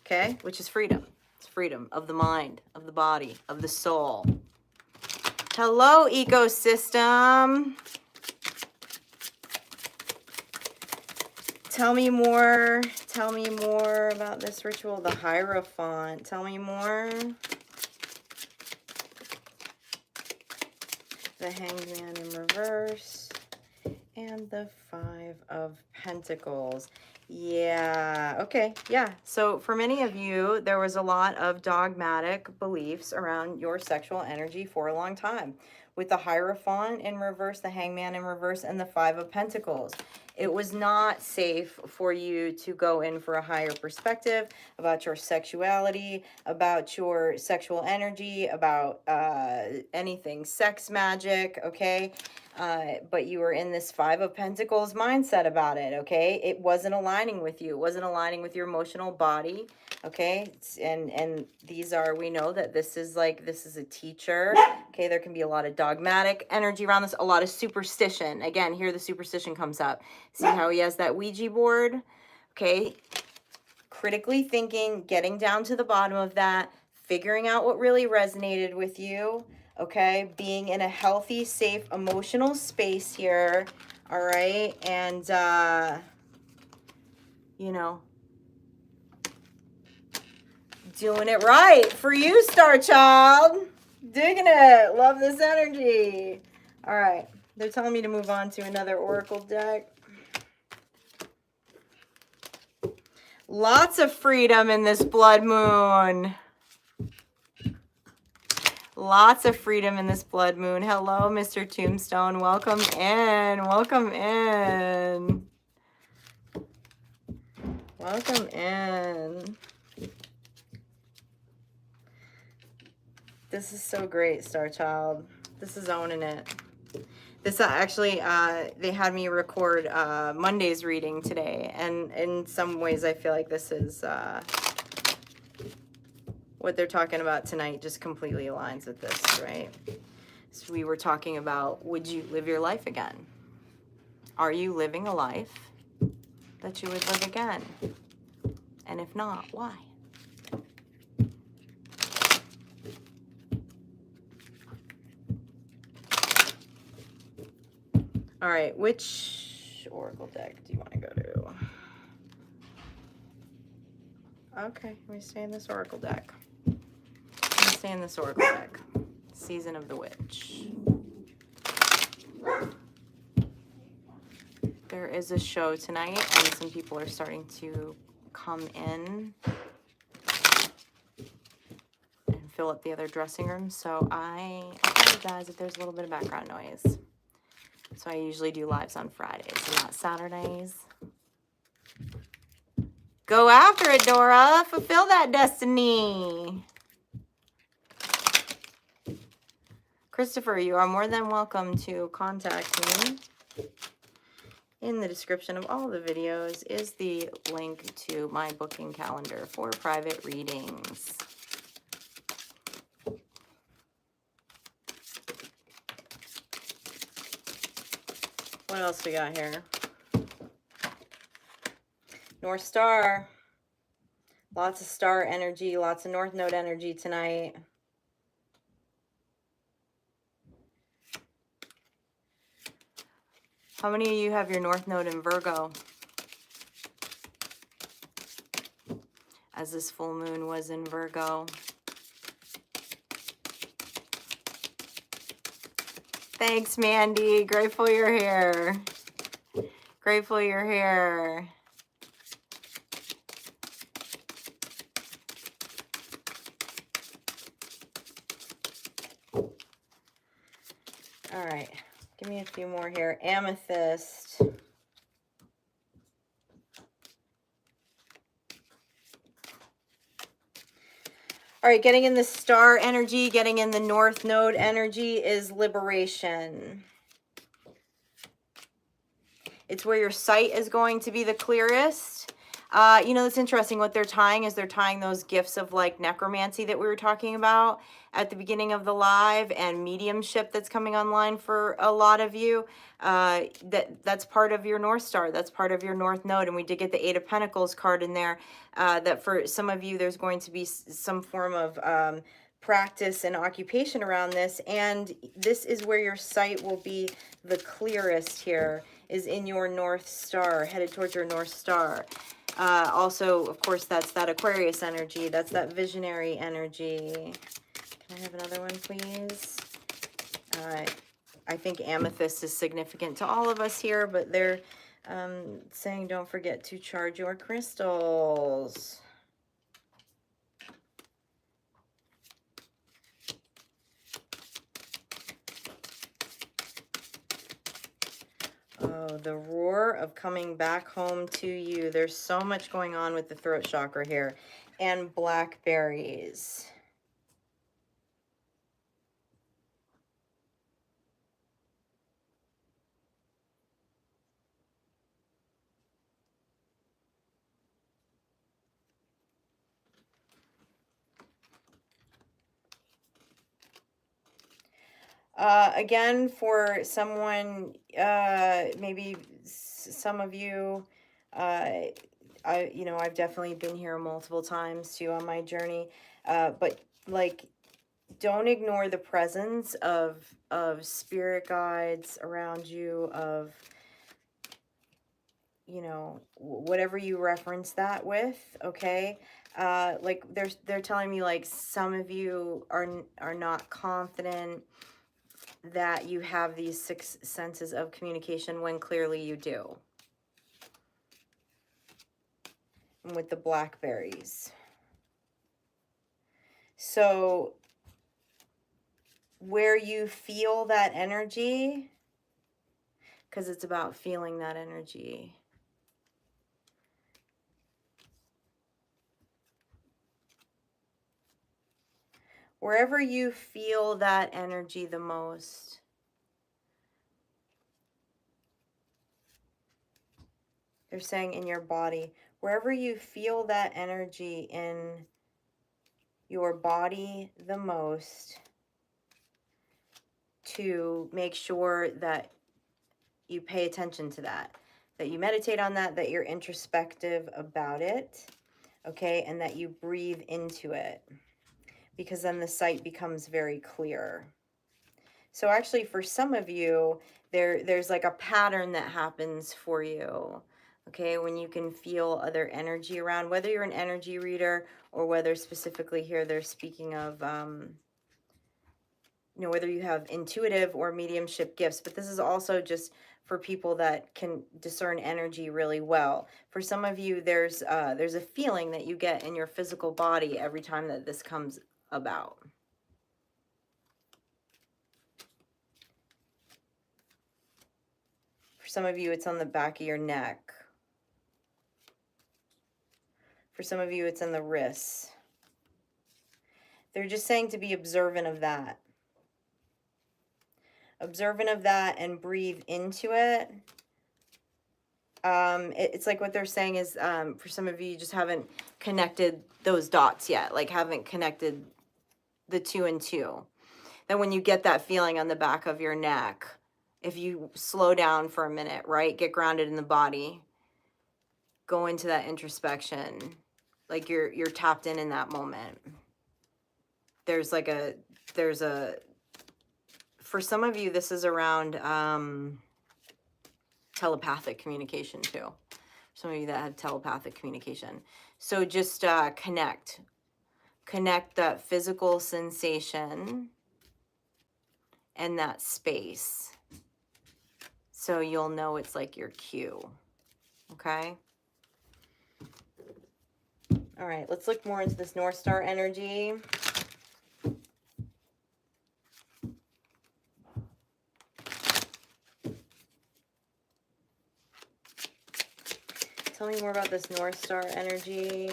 okay? Which is freedom. It's freedom of the mind, of the body, of the soul. Hello, ecosystem. Tell me more. Tell me more about this ritual. The Hierophant. Tell me more. The Hanged Man in reverse. And the 5 of Pentacles. Yeah, okay, yeah. So for many of you, there was a lot of dogmatic beliefs around your sexual energy for a long time. with the Hierophant in reverse, the Hangman in reverse, and the Five of Pentacles. It was not safe for you to go in for a higher perspective about your sexuality, about your sexual energy, about anything sex magic, okay? But you were in this Five of Pentacles mindset about it, okay? It wasn't aligning with you. It wasn't aligning with your emotional body, okay? And these are, we know that this is like, this is a teacher, okay? There can be a lot of dogmatic energy around this, a lot of superstition. Again, here the superstition comes up. See how he has that Ouija board? Okay, critically thinking, getting down to the bottom of that, figuring out what really resonated with you, okay? Being in a healthy, safe, emotional space here, all right? And, you know, doing it right for you, Star Child. Digging it. Love this energy. All right. They're telling me to move on to another Oracle deck. Lots of freedom in this blood moon. Lots of freedom in this blood moon. Hello, Mr. Tombstone. Welcome in. Welcome in. Welcome in. This is so great, Star Child. This is owning it. This actually, they had me record Monday's reading today, and in some ways I feel like this is what they're talking about tonight just completely aligns with this, right? So we were talking about, would you live your life again? Are you living a life that you would live again? And if not, why? All right, which Oracle deck do you want to go to? Okay, let me stay in this Oracle deck. Let me stay in this Oracle deck. Season of the Witch. There is a show tonight, and some people are starting to come in and fill up the other dressing room. So I apologize if there's a little bit of background noise. So I usually do lives on Fridays and not Saturdays. Go after it, Dora. Fulfill that destiny. Christopher, you are more than welcome to contact me. In the description of all the videos is the link to my booking calendar for private readings. What else we got here? North Star. Lots of star energy, lots of North Node energy tonight. How many of you have your North Node in Virgo? As this full moon was in Virgo. Thanks, Mandy. Grateful you're here. Grateful you're here. All right. Give me a few more here. Amethyst. All right, getting in the star energy, getting in the North Node energy is liberation. It's where your sight is going to be the clearest. You know, it's interesting. What they're tying is they're tying those gifts of like necromancy that we were talking about at the beginning of the live, and mediumship that's coming online for a lot of you. That's part of your North Star. That's part of your North Node. And we did get the Eight of Pentacles card in there, that for some of you, there's going to be some form of practice and occupation around this. And this is where your sight will be the clearest here, is in your North Star, headed towards your North Star. Also, of course, that's that Aquarius energy. That's that visionary energy. Can I have another one, please? I think amethyst is significant to all of us here, but they're saying don't forget to charge your crystals. of the roar of coming back home to you. There's so much going on with the throat chakra here. And blackberries. Again, for someone, maybe some of you, I've definitely been here multiple times too on my journey. But like, don't ignore the presence of spirit guides around you, of, whatever you reference that with, okay? Like they're telling me, like, some of you are not confident that you have these 6 senses of communication when clearly you do. And with the blackberries. So where you feel that energy, because it's about feeling that energy. Wherever you feel that energy the most, they're saying in your body, wherever you feel that energy in your body the most, to make sure that you pay attention to that you meditate on that you're introspective about it, okay, and that you breathe into it, because then the sight becomes very clear. So actually, for some of you, there's like a pattern that happens for you, okay, when you can feel other energy around, whether you're an energy reader or whether specifically here they're speaking of, whether you have intuitive or mediumship gifts. But this is also just for people that can discern energy really well. For some of you, there's a feeling that you get in your physical body every time that this comes about. For some of you, it's on the back of your neck. For some of you, it's in the wrists. They're just saying to be observant of that. Observant of that and breathe into it. It's like what they're saying is, for some of you, you just haven't connected those dots yet, like haven't connected the 2 and 2. Then when you get that feeling on the back of your neck, if you slow down for a minute, right, get grounded in the body, go into that introspection, like you're tapped in that moment. There's a, for some of you, this is around telepathic communication too. Some of you that have telepathic communication. So just connect that physical sensation and that space, so you'll know it's like your cue. Okay. All right, let's look more into this North Star energy. Tell me more about this North Star energy.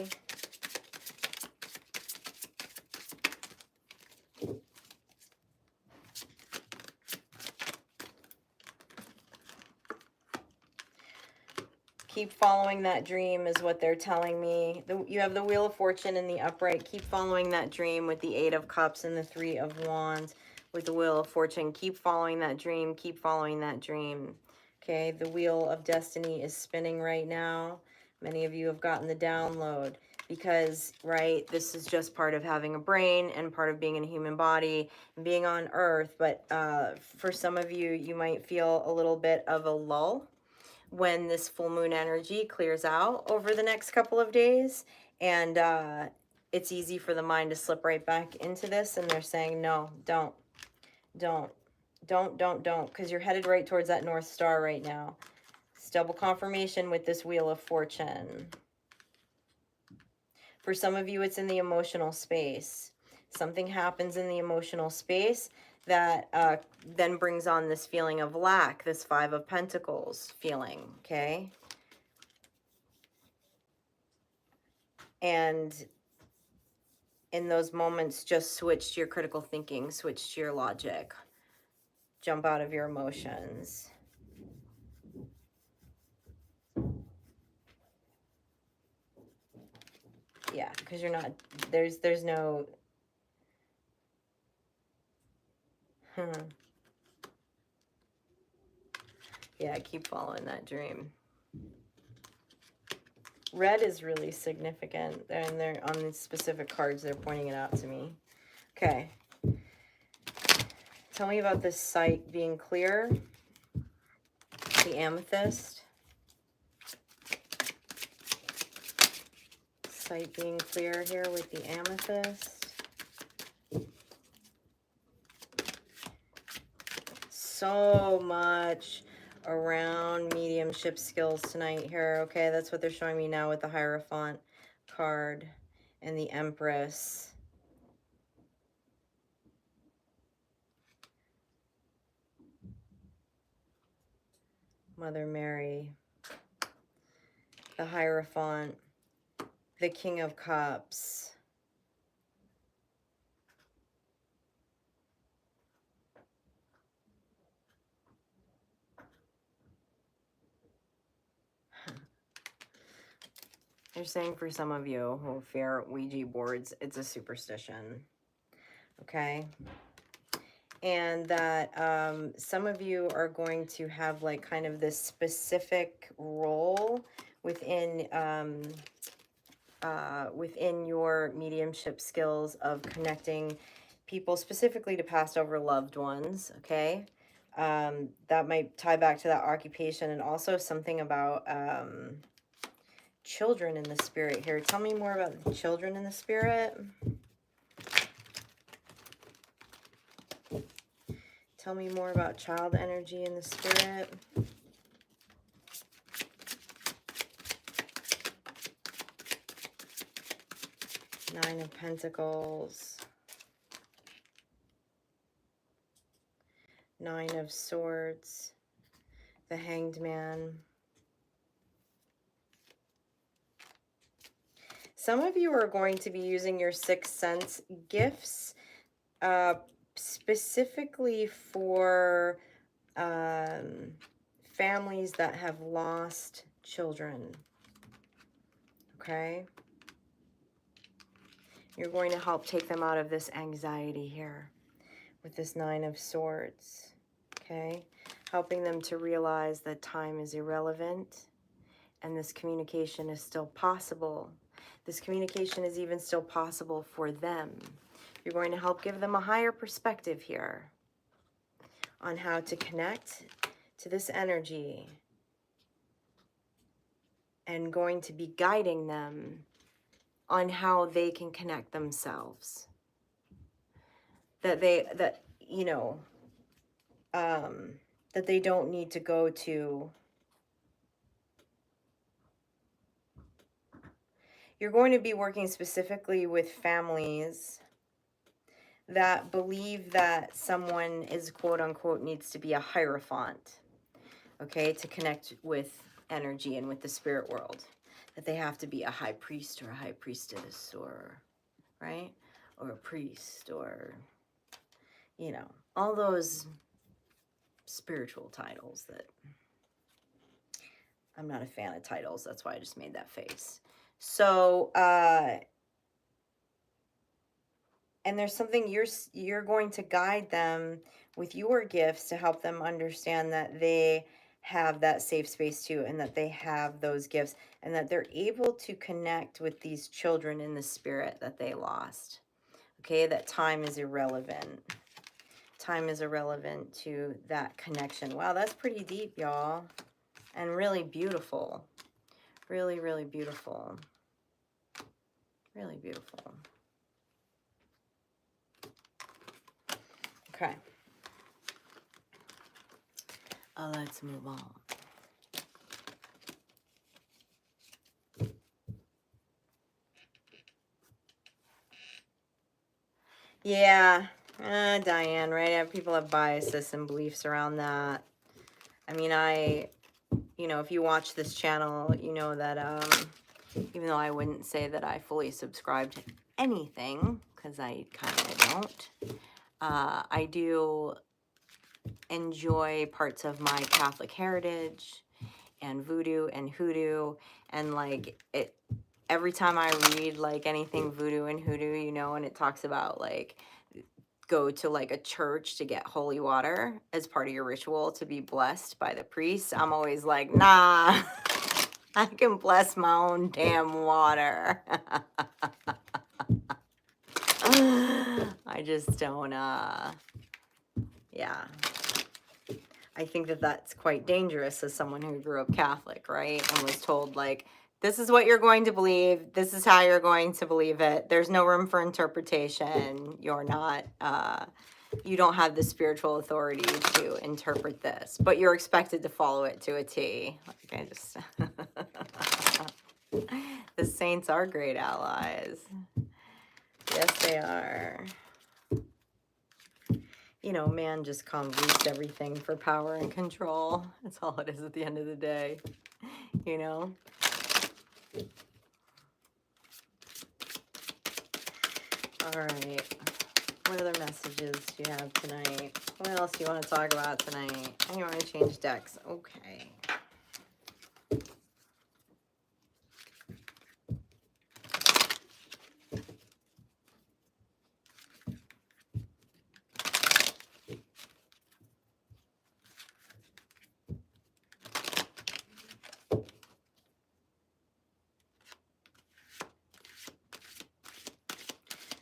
Keep following that dream is what they're telling me. You have the Wheel of Fortune in the upright. Keep following that dream with the 8 of Cups and the 3 of Wands with the Wheel of Fortune. Keep following that dream. Keep following that dream. Okay, the Wheel of Destiny is spinning right now. Many of you have gotten the download because, right, this is just part of having a brain and part of being in a human body and being on Earth. But for some of you, you might feel a little bit of a lull when this full moon energy clears out over the next couple of days, and it's easy for the mind to slip right back into this, and they're saying no, don't, because you're headed right towards that North Star right now. It's double confirmation with this Wheel of Fortune. For some of you, it's in the emotional space. Something happens in the emotional space that then brings on this feeling of lack, this Five of Pentacles feeling, okay? And in those moments, just switch to your critical thinking, switch to your logic, jump out of your emotions. Yeah, because you're not, there's no, yeah, keep following that dream. Red is really significant, and they're on these specific cards, they're pointing it out to me. Okay. Tell me about this sight being clear. The amethyst. Sight being clear here with the amethyst. So much around mediumship skills tonight here. Okay, that's what they're showing me now with the Hierophant card and the Empress. Mother Mary. The Hierophant. The King of Cups. They're saying for some of you who fear Ouija boards, it's a superstition. Okay? And that some of you are going to have like kind of this specific role within within your mediumship skills of connecting people specifically to passed over loved ones. Okay, that might tie back to that occupation, and also something about children in the spirit here. Tell me more about the children in the spirit. Tell me more about child energy in the spirit. Nine of Pentacles. Nine of Swords. The Hanged Man. Some of you are going to be using your sixth sense gifts specifically for families that have lost children. Okay? You're going to help take them out of this anxiety here with this Nine of Swords. Okay? Helping them to realize that time is irrelevant and this communication is still possible. This communication is even still possible for them. You're going to help give them a higher perspective here on how to connect to this energy, and going to be guiding them on how they can connect themselves. That you know, that they don't need to go to. You're going to be working specifically with families that believe that someone is quote unquote needs to be a hierophant, okay, to connect with energy and with the spirit world. That they have to be a high priest or a high priestess, or, right? Or a priest, or, you know, all those spiritual titles that I'm not a fan of titles. That's why I just made that face. So, and there's something you're going to guide them with your gifts to help them understand that they have that safe space too, and that they have those gifts, and that they're able to connect with these children in the spirit that they lost. Okay, that time is irrelevant. Time is irrelevant to that connection. Wow, that's pretty deep, y'all. And really beautiful. Really, really beautiful. Really beautiful. Okay. Let's move on. Yeah. Diane, right? People have biases and beliefs around that. I mean, you know, if you watch this channel, you know that even though I wouldn't say that I fully subscribe to anything, because I kind of don't, I do enjoy parts of my Catholic heritage and voodoo and hoodoo, and like it every time I read like anything voodoo and hoodoo, you know, and it talks about like go to like a church to get holy water as part of your ritual to be blessed by the priest, I'm always like, nah, I can bless my own damn water. I just don't, yeah. I think that that's quite dangerous as someone who grew up Catholic, right? And was told, like, this is what you're going to believe. This is how you're going to believe it. There's no room for interpretation. You're not, you don't have the spiritual authority to interpret this, but you're expected to follow it to a T. Like, I just, the saints are great allies. Yes, they are. You know, man just convolutes everything for power and control. That's all it is at the end of the day, you know? All right. What other messages do you have tonight? What else do you want to talk about tonight? You want to change decks? Okay.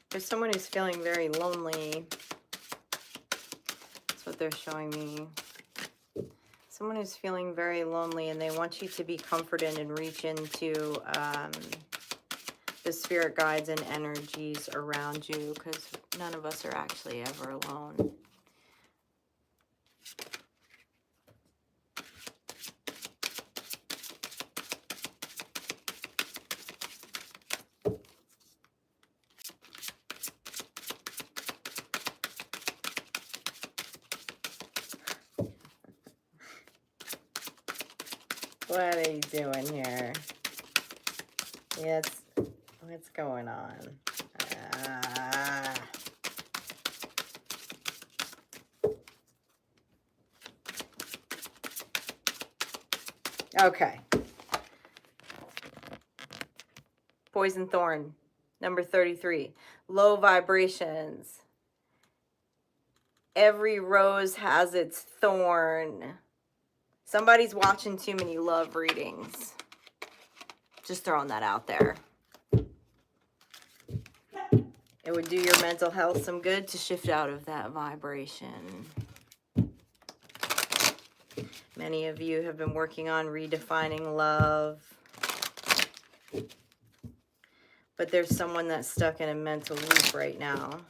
There's someone who's feeling very lonely. That's what they're showing me. Someone who's feeling very lonely, and they want you to be comforted and reach into the spirit guides and energies around you, because none of us are actually ever alone. What are you doing here? Yes, what's going on? Okay. Poison thorn, number 33. Low vibrations. Every rose has its thorn. Somebody's watching too many love readings. Just throwing that out there. It would do your mental health some good to shift out of that vibration. Many of you have been working on redefining love. But there's someone that's stuck in a mental loop right now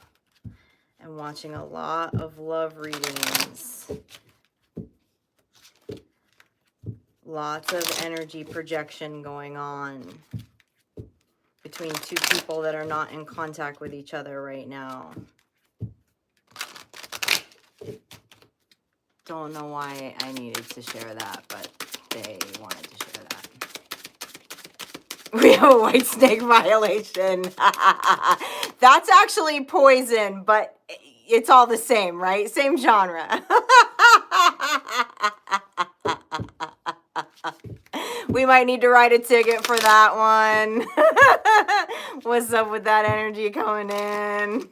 and watching a lot of love readings. Lots of energy projection going on between two people that are not in contact with each other right now. Don't know why I needed to share that, but they wanted to share that. We have a white snake violation. That's actually poison, but it's all the same, right? Same genre. We might need to write a ticket for that one. What's up with that energy coming in?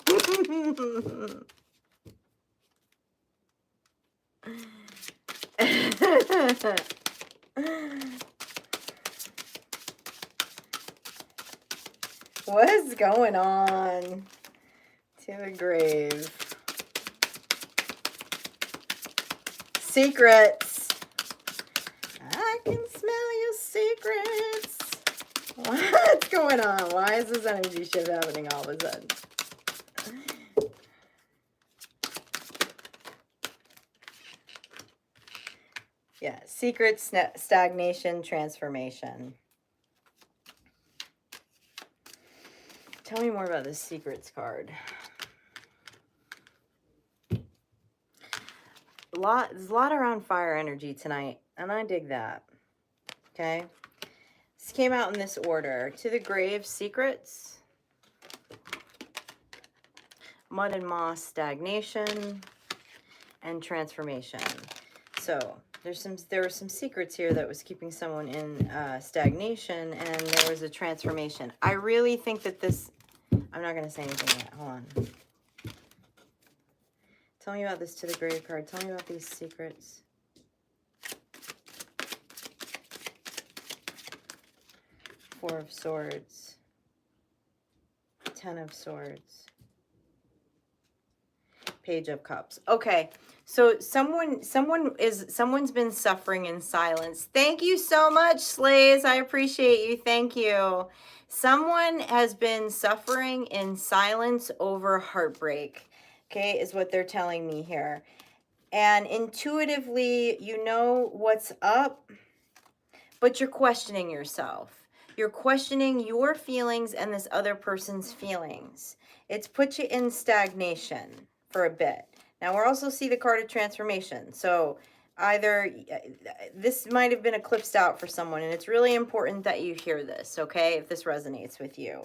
What's going on? To the grave. Secrets. I can smell your secrets. What's going on? Why is this energy shift happening all of a sudden? Yeah, secret stagnation, transformation. Tell me more about this secrets card. There's a lot around fire energy tonight, and I dig that. Okay. This came out in this order. To the Grave, Secrets, Mud and Moss, Stagnation, and Transformation. So there were some secrets here that was keeping someone in stagnation, and there was a transformation. I really think that this, I'm not going to say anything yet. Hold on. Tell me about this To the Grave card. Tell me about these secrets. Four of Swords. 10 of Swords. Page of Cups. Okay. So someone's been suffering in silence. Thank you so much, Slays. I appreciate you. Thank you. Someone has been suffering in silence over heartbreak. Okay, is what they're telling me here. And intuitively, you know what's up, but you're questioning yourself. You're questioning your feelings and this other person's feelings. It's put you in stagnation for a bit. Now we're also see the card of transformation. So either this might have been eclipsed out for someone, and it's really important that you hear this, okay, if this resonates with you.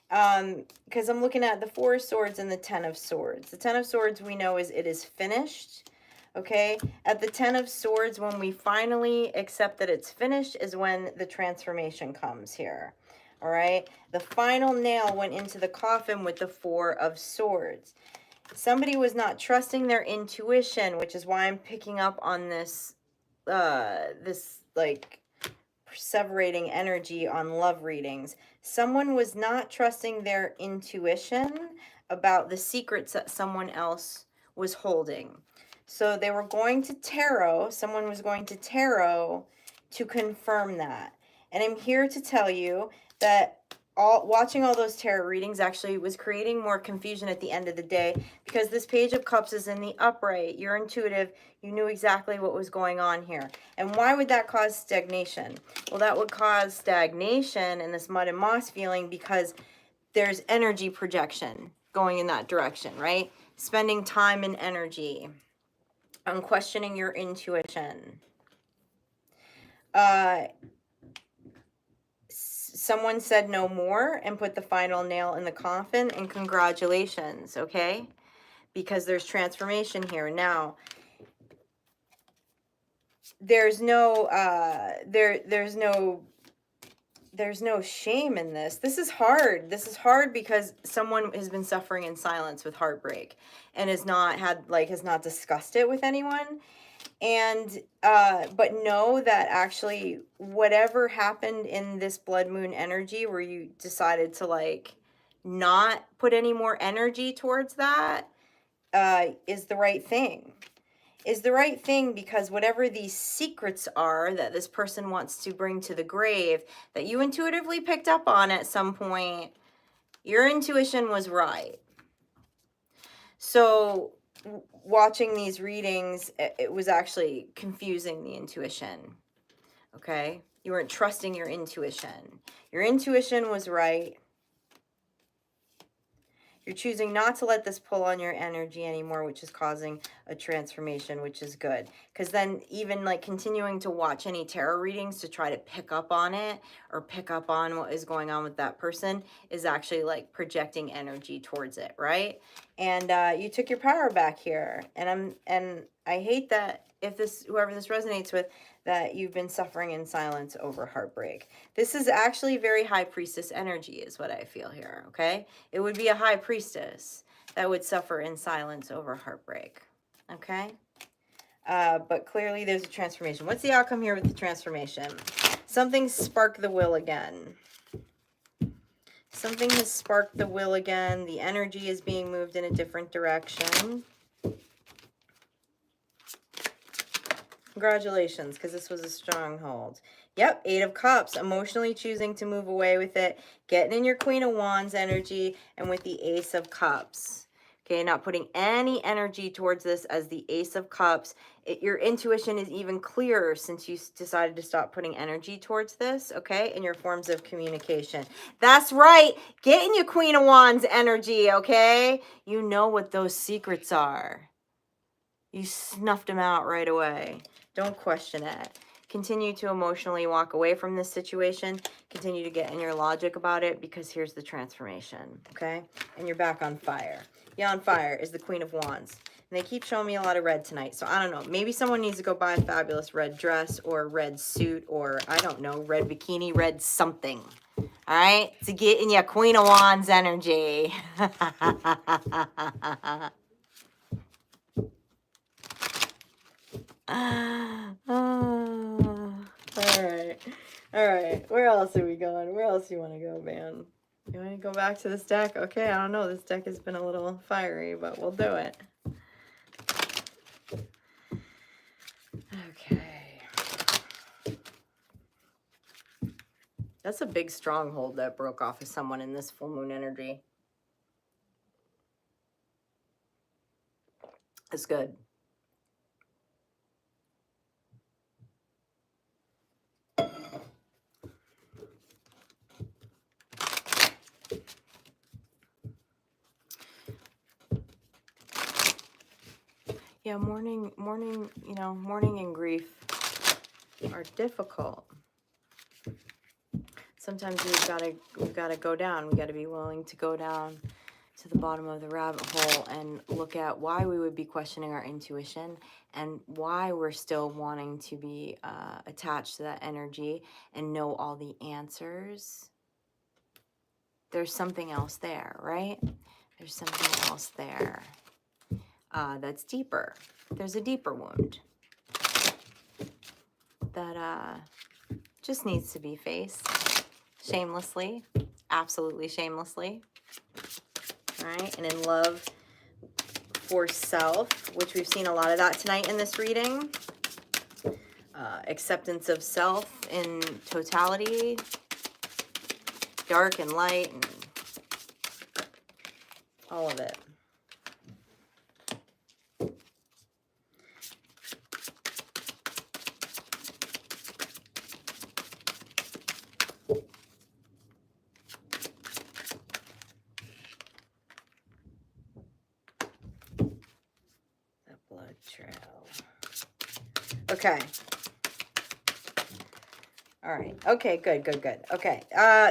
Because I'm looking at the Four of Swords and the 10 of Swords. The 10 of Swords we know is it is finished. Okay, at the 10 of Swords, when we finally accept that it's finished is when the transformation comes here. All right, the final nail went into the coffin with the Four of Swords. Somebody was not trusting their intuition, which is why I'm picking up on this, this like perseverating energy on love readings. Someone was not trusting their intuition about the secrets that someone else was holding. So they were going to tarot, someone was going to tarot to confirm that. And I'm here to tell you that watching all those tarot readings actually was creating more confusion at the end of the day, because this Page of Cups is in the upright. You're intuitive. You knew exactly what was going on here. And why would that cause stagnation? Well, that would cause stagnation and this mud and moss feeling because there's energy projection going in that direction, right? Spending time and energy on questioning your intuition. Someone said no more and put the final nail in the coffin, and congratulations, okay? Because there's transformation here. Now, there's no shame in this. This is hard. This is hard because someone has been suffering in silence with heartbreak and has not discussed it with anyone. And but know that actually whatever happened in this blood moon energy where you decided to like not put any more energy towards that is the right thing. Is the right thing, because whatever these secrets are that this person wants to bring to the grave that you intuitively picked up on at some point, your intuition was right. So watching these readings, it was actually confusing the intuition. Okay? You weren't trusting your intuition. Your intuition was right. You're choosing not to let this pull on your energy anymore, which is causing a transformation, which is good. Because then even like continuing to watch any tarot readings to try to pick up on it or pick up on what is going on with that person is actually like projecting energy towards it, right? And you took your power back here. And I hate that whoever this resonates with, that you've been suffering in silence over heartbreak. This is actually very high priestess energy is what I feel here, okay? It would be a high priestess that would suffer in silence over heartbreak, okay? But clearly there's a transformation. What's the outcome here with the transformation? Something sparked the will again. Something has sparked the will again. The energy is being moved in a different direction. Congratulations, because this was a stronghold. Yep, 8 of Cups, emotionally choosing to move away with it, getting in your Queen of Wands energy, and with the Ace of Cups. Okay, not putting any energy towards this as the Ace of Cups. Your intuition is even clearer since you decided to stop putting energy towards this, okay, in your forms of communication. That's right, get in your Queen of Wands energy, okay? You know what those secrets are. You snuffed him out right away. Don't question it. Continue to emotionally walk away from this situation. Continue to get in your logic about it, because here's the transformation, okay? And you're back on fire. Yeah, on fire is the Queen of Wands. And they keep showing me a lot of red tonight. So I don't know. Maybe someone needs to go buy a fabulous red dress or a red suit, or I don't know, red bikini, red something. All right? To get in your Queen of Wands energy. All right. Where else are we going? Where else do you want to go, man? You want to go back to this deck? Okay, I don't know. This deck has been a little fiery, but we'll do it. Okay. That's a big stronghold that broke off of someone in this full moon energy. It's good. Yeah, mourning, you know, mourning and grief are difficult. Sometimes we've gotta go down. We gotta be willing to go down to the bottom of the rabbit hole and look at why we would be questioning our intuition, and why we're still wanting to be attached to that energy and know all the answers. There's something else there, right? There's something else there that's deeper. There's a deeper wound that just needs to be faced shamelessly, absolutely shamelessly. All right, and in love for self, which we've seen a lot of that tonight in this reading. Acceptance of self in totality, dark and light, and all of it. The blood trail. Okay. All right. Okay, good. Okay.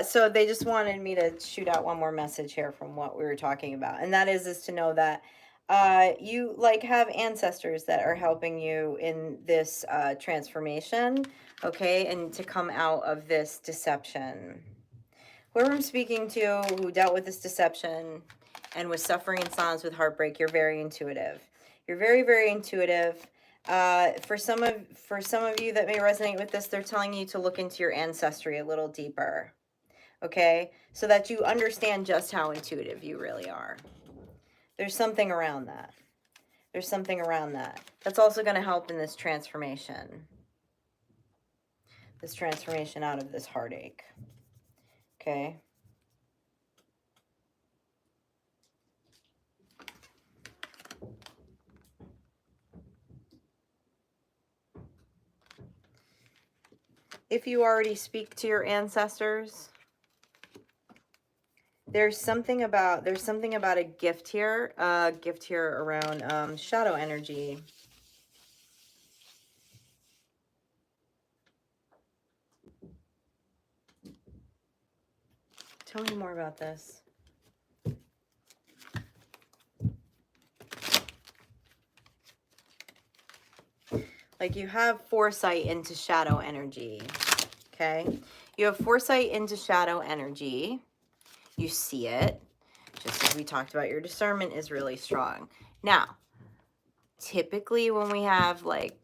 So they just wanted me to shoot out one more message here from what we were talking about. And that is to know that you like have ancestors that are helping you in this transformation, okay, and to come out of this deception. Whoever I'm speaking to who dealt with this deception and was suffering in silence with heartbreak, you're very intuitive. You're very, very intuitive. For some of you that may resonate with this, they're telling you to look into your ancestry a little deeper, okay? So that you understand just how intuitive you really are. There's something around that. There's something around that. That's also going to help in this transformation. This transformation out of this heartache, okay? If you already speak to your ancestors, there's something about a gift here around shadow energy. Tell me more about this. Like, you have foresight into shadow energy, okay? You have foresight into shadow energy. You see it. Just as we talked about, your discernment is really strong. Now, typically when we have, like,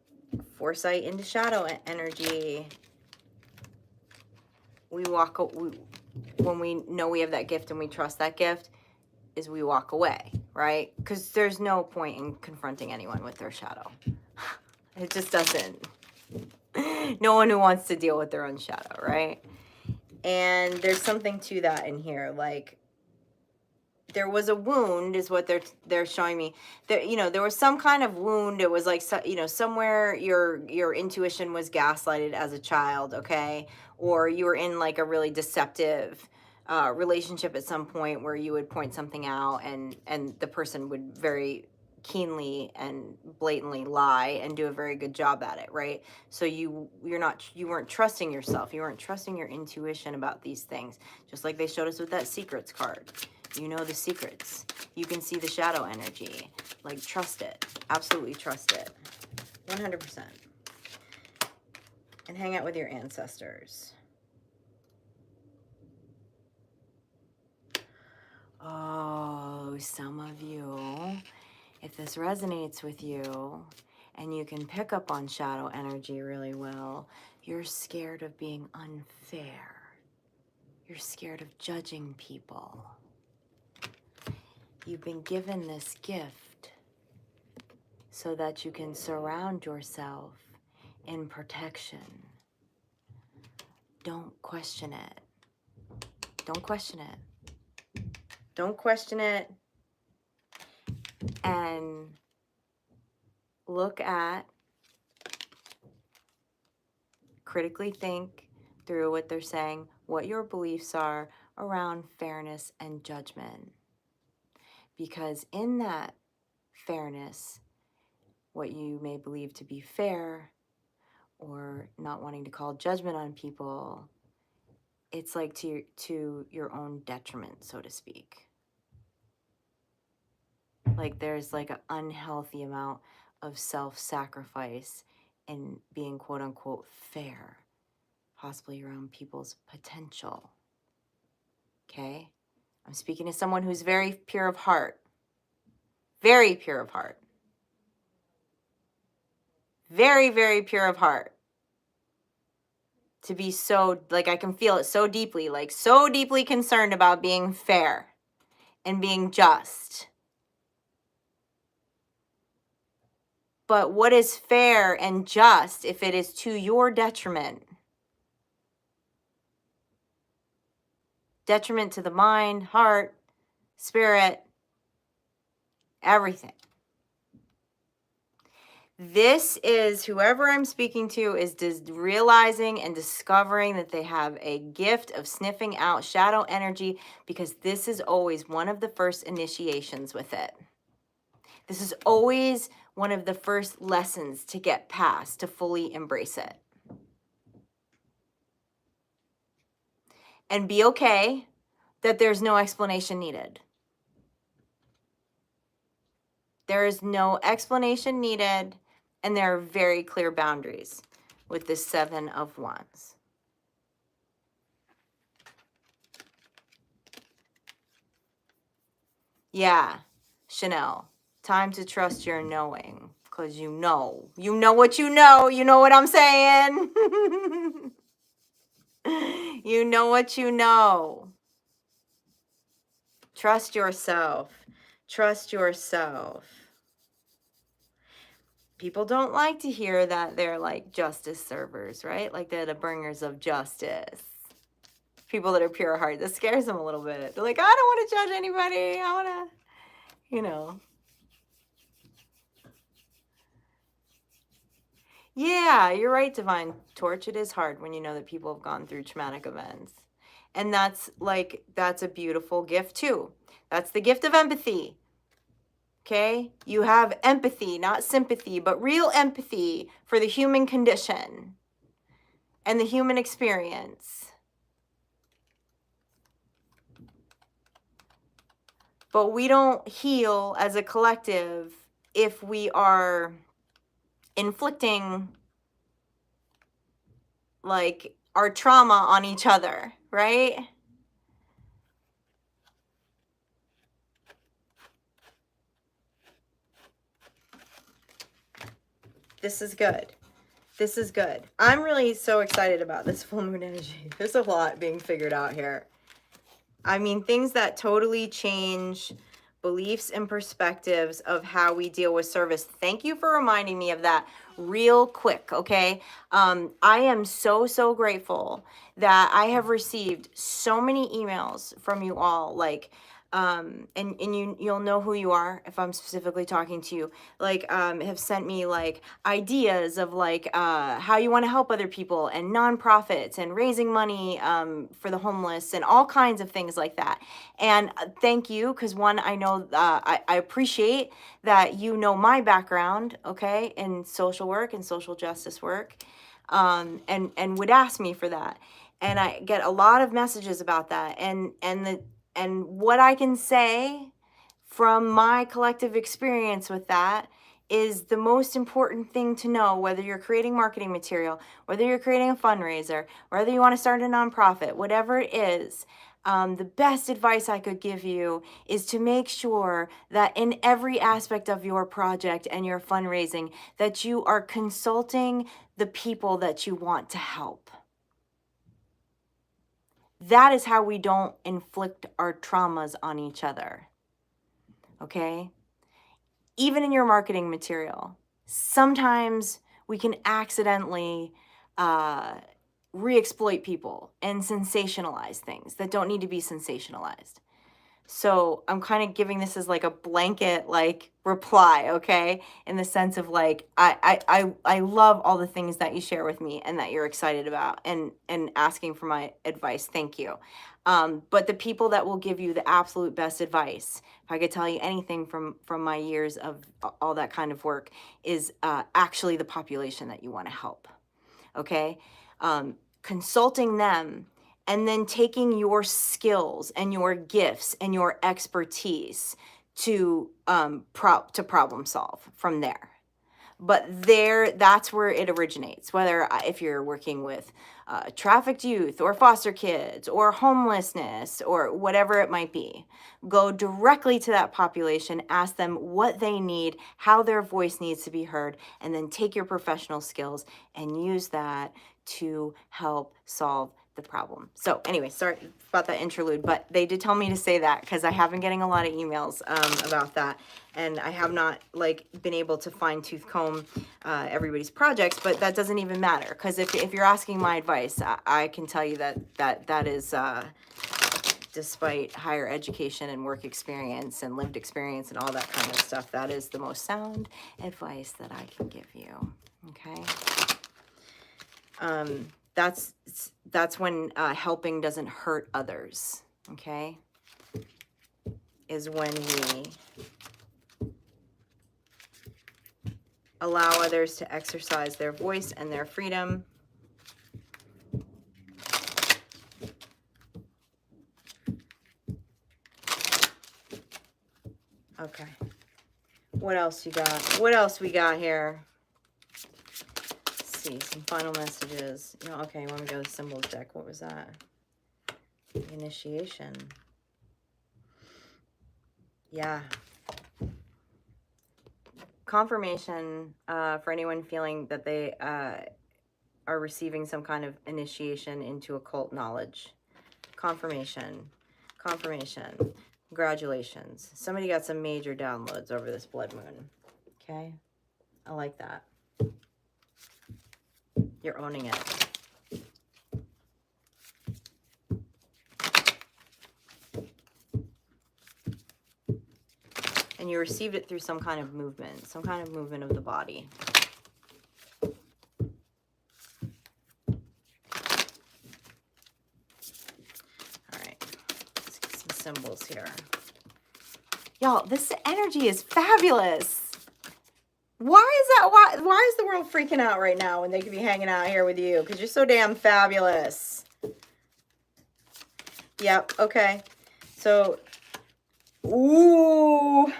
foresight into shadow energy, when we know we have that gift and we trust that gift, is we walk away, right? Because there's no point in confronting anyone with their shadow. It just doesn't. No one who wants to deal with their own shadow, right? And there's something to that in here. Like, there was a wound, is what they're showing me. There, you know, there was some kind of wound. It was like, you know, somewhere your intuition was gaslighted as a child, okay? Or you were in like a really deceptive relationship at some point where you would point something out, and the person would very keenly and blatantly lie and do a very good job at it, right? So you weren't trusting yourself. You weren't trusting your intuition about these things. Just like they showed us with that secrets card. You know the secrets. You can see the shadow energy. Like, trust it. Absolutely trust it. 100%. And hang out with your ancestors. Oh, some of you, if this resonates with you and you can pick up on shadow energy really well, you're scared of being unfair. You're scared of judging people. You've been given this gift so that you can surround yourself in protection. Don't question it. Don't question it. Don't question it. And look at, critically think through what they're saying, what your beliefs are around fairness and judgment. Because in that fairness, what you may believe to be fair or not wanting to call judgment on people, it's like to your own detriment, so to speak. Like there's like an unhealthy amount of self-sacrifice in being quote unquote fair, possibly around people's potential. Okay? I'm speaking to someone who's very pure of heart. Very pure of heart. Very, very pure of heart. To be so, like, I can feel it so deeply, like so deeply concerned about being fair and being just. But what is fair and just if it is to your detriment? Detriment to the mind, heart, spirit, everything. This is, whoever I'm speaking to is realizing and discovering that they have a gift of sniffing out shadow energy, because this is always one of the first initiations with it. This is always one of the first lessons to get past, to fully embrace it. And be okay that there's no explanation needed. There is no explanation needed, and there are very clear boundaries with this 7 of Wands. Yeah, Chanel, time to trust your knowing, because you know what you know what I'm saying? You know what you know. Trust yourself. Trust yourself. People don't like to hear that they're like justice servers, right? Like they're the bringers of justice. People that are pure heart, that scares them a little bit. They're like, I don't want to judge anybody. I want to, you know. Yeah, you're right, Divine Torch. It is hard when you know that people have gone through traumatic events. And that's a beautiful gift too. That's the gift of empathy. Okay? You have empathy, not sympathy, but real empathy for the human condition and the human experience. But we don't heal as a collective if we are inflicting like our trauma on each other, right? This is good. This is good. I'm really so excited about this full moon energy. There's a lot being figured out here. I mean, things that totally change beliefs and perspectives of how we deal with service. Thank you for reminding me of that real quick, okay? I am so grateful that I have received so many emails from you all, like and you'll know who you are if I'm specifically talking to you, like have sent me like ideas of like how you want to help other people and nonprofits and raising money for the homeless and all kinds of things like that. And thank you, because one, I know I appreciate that you know my background, okay, in social work and social justice work, and would ask me for that. And I get a lot of messages about that, and what I can say from my collective experience with that is the most important thing to know, whether you're creating marketing material, whether you're creating a fundraiser, whether you want to start a nonprofit, whatever it is. The best advice I could give you is to make sure that in every aspect of your project and your fundraising, that you are consulting the people that you want to help. That is how we don't inflict our traumas on each other. Okay? Even in your marketing material, sometimes we can accidentally re-exploit people and sensationalize things that don't need to be sensationalized. So I'm kind of giving this as like a blanket like reply, okay? In the sense of like I love all the things that you share with me and that you're excited about and asking for my advice. Thank you. But the people that will give you the absolute best advice, if I could tell you anything from my years of all that kind of work, is actually the population that you want to help. Okay? Consulting them, and then taking your skills and your gifts and your expertise to problem solve from there. But that's where it originates. Whether if you're working with trafficked youth or foster kids or homelessness or whatever it might be, go directly to that population, ask them what they need, how their voice needs to be heard, and then take your professional skills and use that to help solve the problem. So anyway, sorry about that interlude, but they did tell me to say that because I have been getting a lot of emails about that, and I have not like been able to fine tooth comb everybody's projects, but that doesn't even matter, because if you're asking my advice, I can tell you that is despite higher education and work experience and lived experience and all that kind of stuff, that is the most sound advice that I can give you. Okay. That's when helping doesn't hurt others, okay? Is when we allow others to exercise their voice and their freedom. Okay. What else you got? What else we got here? See some final messages. You know, okay, when we go to the symbols deck, what was that? Initiation. Yeah. Confirmation for anyone feeling that they are receiving some kind of initiation into occult knowledge. Confirmation. Confirmation. Congratulations. Somebody got some major downloads over this blood moon. Okay? I like that. You're owning it. And you received it through some kind of movement of the body. All right, let's get some symbols here. Y'all, this energy is fabulous. Why is that? Why is the world freaking out right now when they could be hanging out here with you? Because you're so damn fabulous. Yep, okay. So, ooh.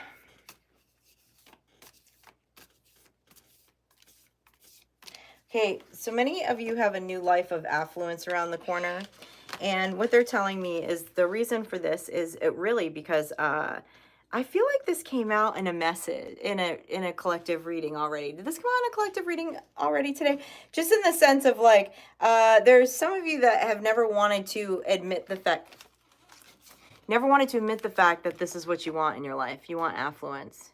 Okay, so many of you have a new life of affluence around the corner. And what they're telling me is the reason for this is it really because I feel like this came out in a message, in a collective reading already. Did this come out in a collective reading already today? Just in the sense of like, there's some of you that have never wanted to admit the fact that this is what you want in your life. You want affluence.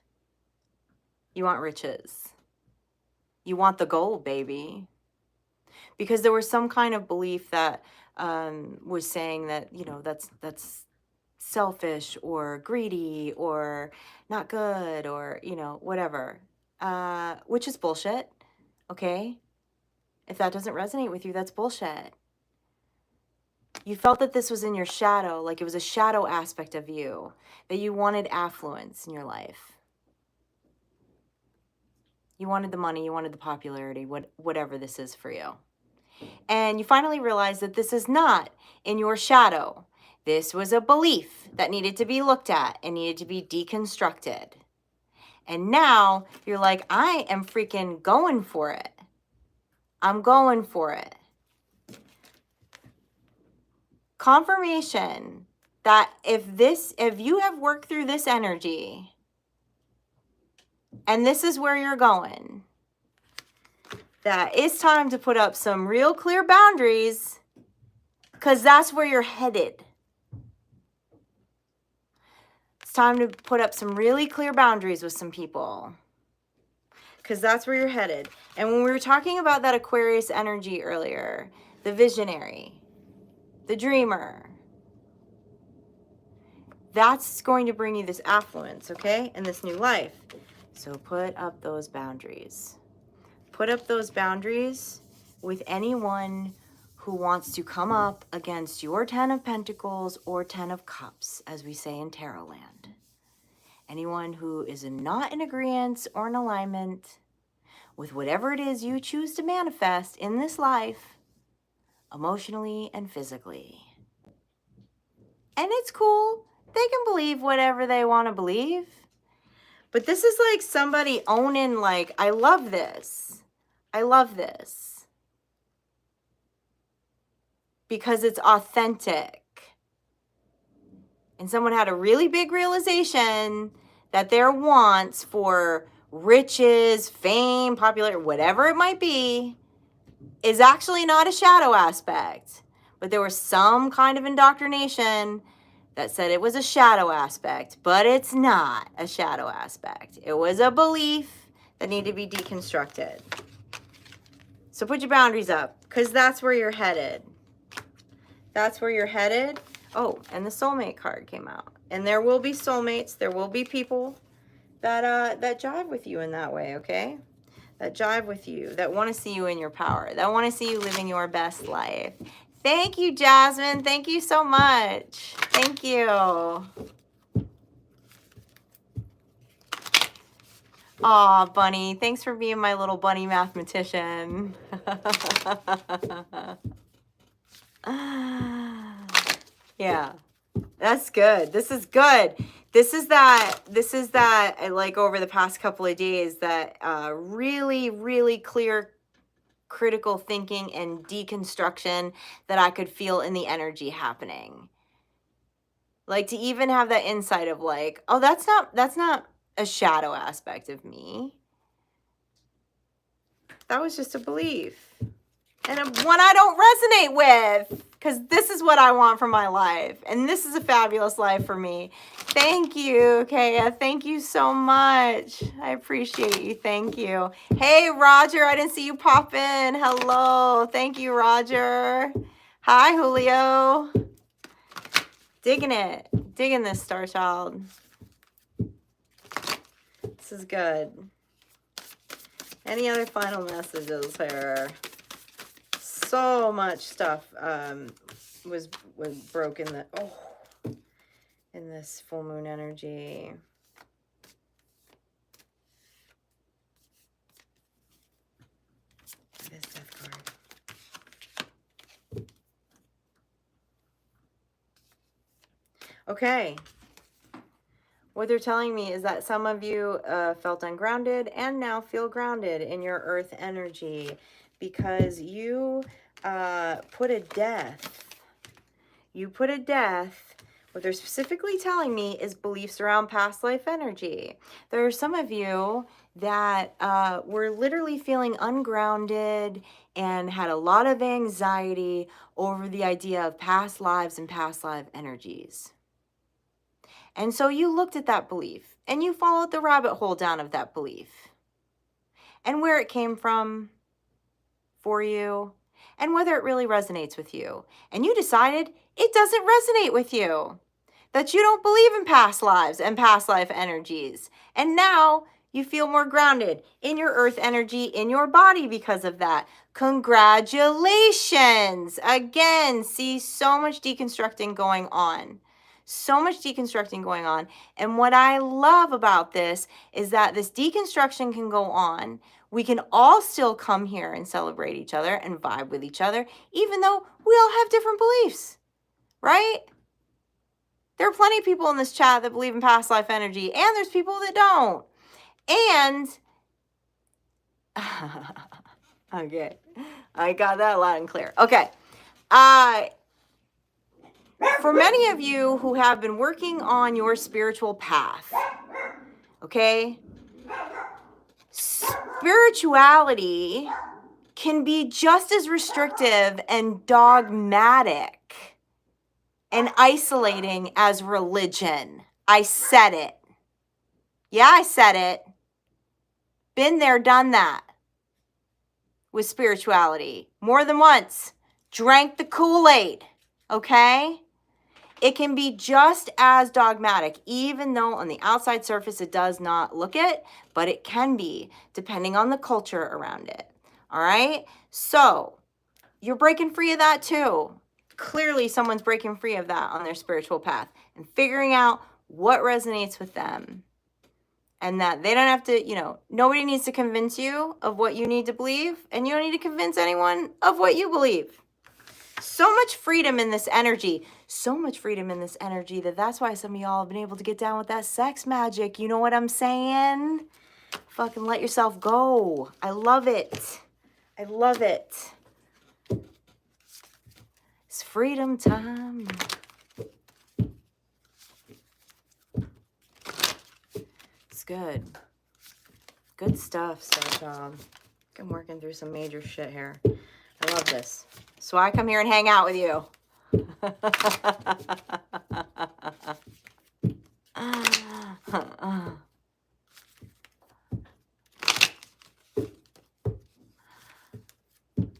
You want riches. You want the gold, baby. Because there was some kind of belief that was saying that, you know, that's selfish or greedy or not good or, whatever, which is bullshit. Okay. If that doesn't resonate with you, that's bullshit. You felt that this was in your shadow, like it was a shadow aspect of you, that you wanted affluence in your life. You wanted the money, you wanted the popularity, whatever this is for you. And you finally realized that this is not in your shadow. This was a belief that needed to be looked at and needed to be deconstructed. And now you're like, I am freaking going for it. I'm going for it. Confirmation that if you have worked through this energy and this is where you're going, that it's time to put up some real clear boundaries, because that's where you're headed. It's time to put up some really clear boundaries with some people, because that's where you're headed. And when we were talking about that Aquarius energy earlier, the visionary, the dreamer, that's going to bring you this affluence, okay, and this new life. So put up those boundaries. Put up those boundaries with anyone who wants to come up against your 10 of Pentacles or 10 of Cups, as we say in Tarot land. Anyone who is not in agreement or in alignment with whatever it is you choose to manifest in this life, emotionally and physically. And it's cool. They can believe whatever they want to believe. But this is like somebody owning, like, I love this. I love this. Because it's authentic. And someone had a really big realization that their wants for riches, fame, popularity, whatever it might be, is actually not a shadow aspect. But there was some kind of indoctrination that said it was a shadow aspect, but it's not a shadow aspect. It was a belief that needed to be deconstructed. So put your boundaries up, because that's where you're headed. That's where you're headed. Oh, and the soulmate card came out. And there will be soulmates. There will be people that jive with you in that way, okay? That jive with you, that want to see you in your power, that want to see you living your best life. Thank you, Jasmine. Thank you so much. Thank you. Aw, Bunny. Thanks for being my little bunny mathematician. Yeah, that's good. This is good. This is that, like, over the past couple of days, that really, really clear critical thinking and deconstruction that I could feel in the energy happening. Like, to even have that insight of like, oh, that's not a shadow aspect of me. That was just a belief. And one I don't resonate with, because this is what I want for my life. And this is a fabulous life for me. Thank you, Kaya. Thank you so much. I appreciate you. Thank you. Hey, Roger, I didn't see you pop in. Hello. Thank you, Roger. Hi, Julio. Digging it. Digging this, Star Child. This is good. Any other final messages here? So much stuff was broken in this full moon energy. This death card. Okay. What they're telling me is that some of you felt ungrounded and now feel grounded in your earth energy, because you put a death. You put a death. What they're specifically telling me is beliefs around past life energy. There are some of you that were literally feeling ungrounded and had a lot of anxiety over the idea of past lives and past life energies. And so you looked at that belief and you followed the rabbit hole down of that belief and where it came from for you and whether it really resonates with you. And you decided it doesn't resonate with you. that you don't believe in past lives and past life energies. And now you feel more grounded in your earth energy, in your body because of that. Congratulations. Again, see, so much deconstructing going on. So much deconstructing going on. And what I love about this is that this deconstruction can go on. We can all still come here and celebrate each other and vibe with each other, even though we all have different beliefs, right? There are plenty of people in this chat that believe in past life energy, and there's people that don't. And, okay, I got that loud and clear. Okay, for many of you who have been working on your spiritual path, okay, spirituality can be just as restrictive and dogmatic and isolating as religion. I said it. Yeah, I said it. Been there, done that with spirituality more than once. Drank the Kool-Aid, okay? It can be just as dogmatic, even though on the outside surface it does not look it, but it can be, depending on the culture around it, all right? So you're breaking free of that too. Clearly someone's breaking free of that on their spiritual path and figuring out what resonates with them. And that they don't have to, you know, nobody needs to convince you of what you need to believe, and you don't need to convince anyone of what you believe. So much freedom in this energy. So much freedom in this energy that's why some of y'all have been able to get down with that sex magic. You know what I'm saying? Fucking let yourself go. I love it. I love it. It's freedom time. It's good. Good stuff, Star Child. I'm working through some major shit here. I love this. So I come here and hang out with you.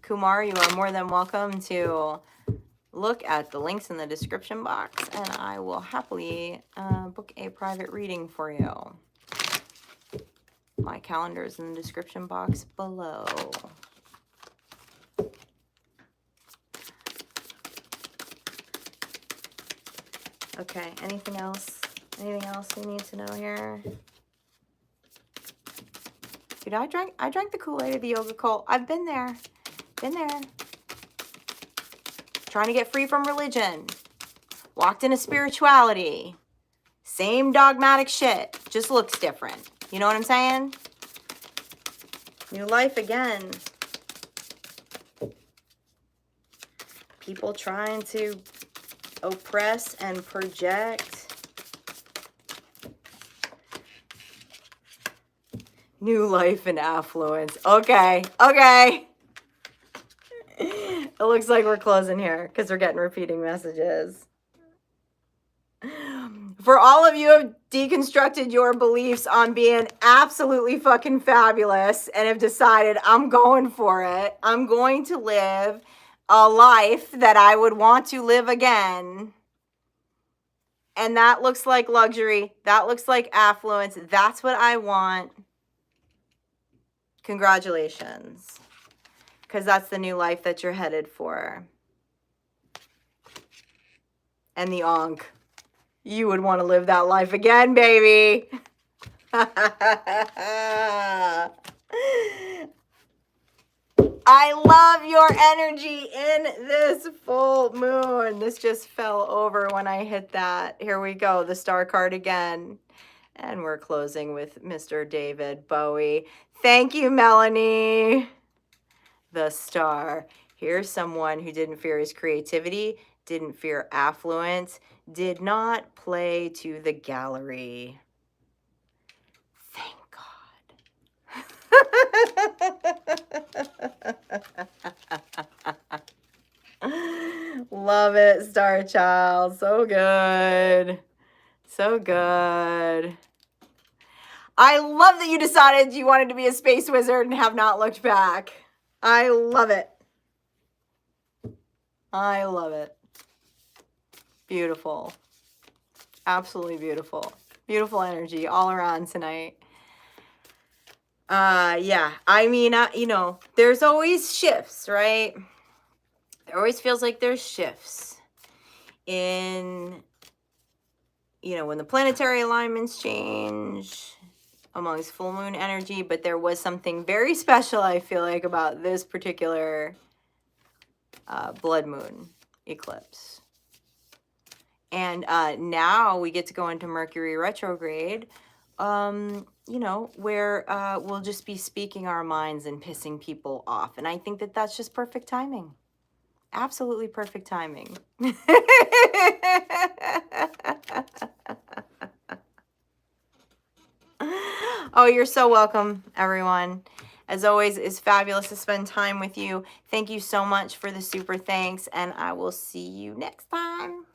Kumar, you are more than welcome to look at the links in the description box, and I will happily book a private reading for you. My calendar is in the description box below. Okay, anything else? Anything else we need to know here? Dude, I drank the Kool-Aid of the yoga cult. I've been there. Been there. Trying to get free from religion. Walked into spirituality. Same dogmatic shit. Just looks different. You know what I'm saying? New life again. People trying to oppress and project. New life and affluence. Okay. Okay. It looks like we're closing here because we're getting repeating messages. For all of you who have deconstructed your beliefs on being absolutely fucking fabulous and have decided, I'm going for it. I'm going to live a life that I would want to live again. And that looks like luxury. That looks like affluence. That's what I want. Congratulations. Because that's the new life that you're headed for. And the Ankh. You would want to live that life again, baby. I love your energy in this full moon. This just fell over when I hit that. Here we go, the star card again. And we're closing with Mr. David Bowie. Thank you, Melanie. The star. Here's someone who didn't fear his creativity, didn't fear affluence, did not play to the gallery. Thank God. Love it, Star Child. So good. So good. I love that you decided you wanted to be a space wizard and have not looked back. I love it. I love it. Beautiful. Absolutely beautiful. Beautiful energy all around tonight. Yeah, I mean, you know, there's always shifts, right? It always feels like there's shifts in, you know, when the planetary alignments change amongst full moon energy, but there was something very special, I feel like, about this particular blood moon eclipse. And now we get to go into Mercury retrograde, you know, where we'll just be speaking our minds and pissing people off. And I think that that's just perfect timing. Absolutely perfect timing. Oh, you're so welcome, everyone. As always, it's fabulous to spend time with you. Thank you so much for the super thanks, and I will see you next time.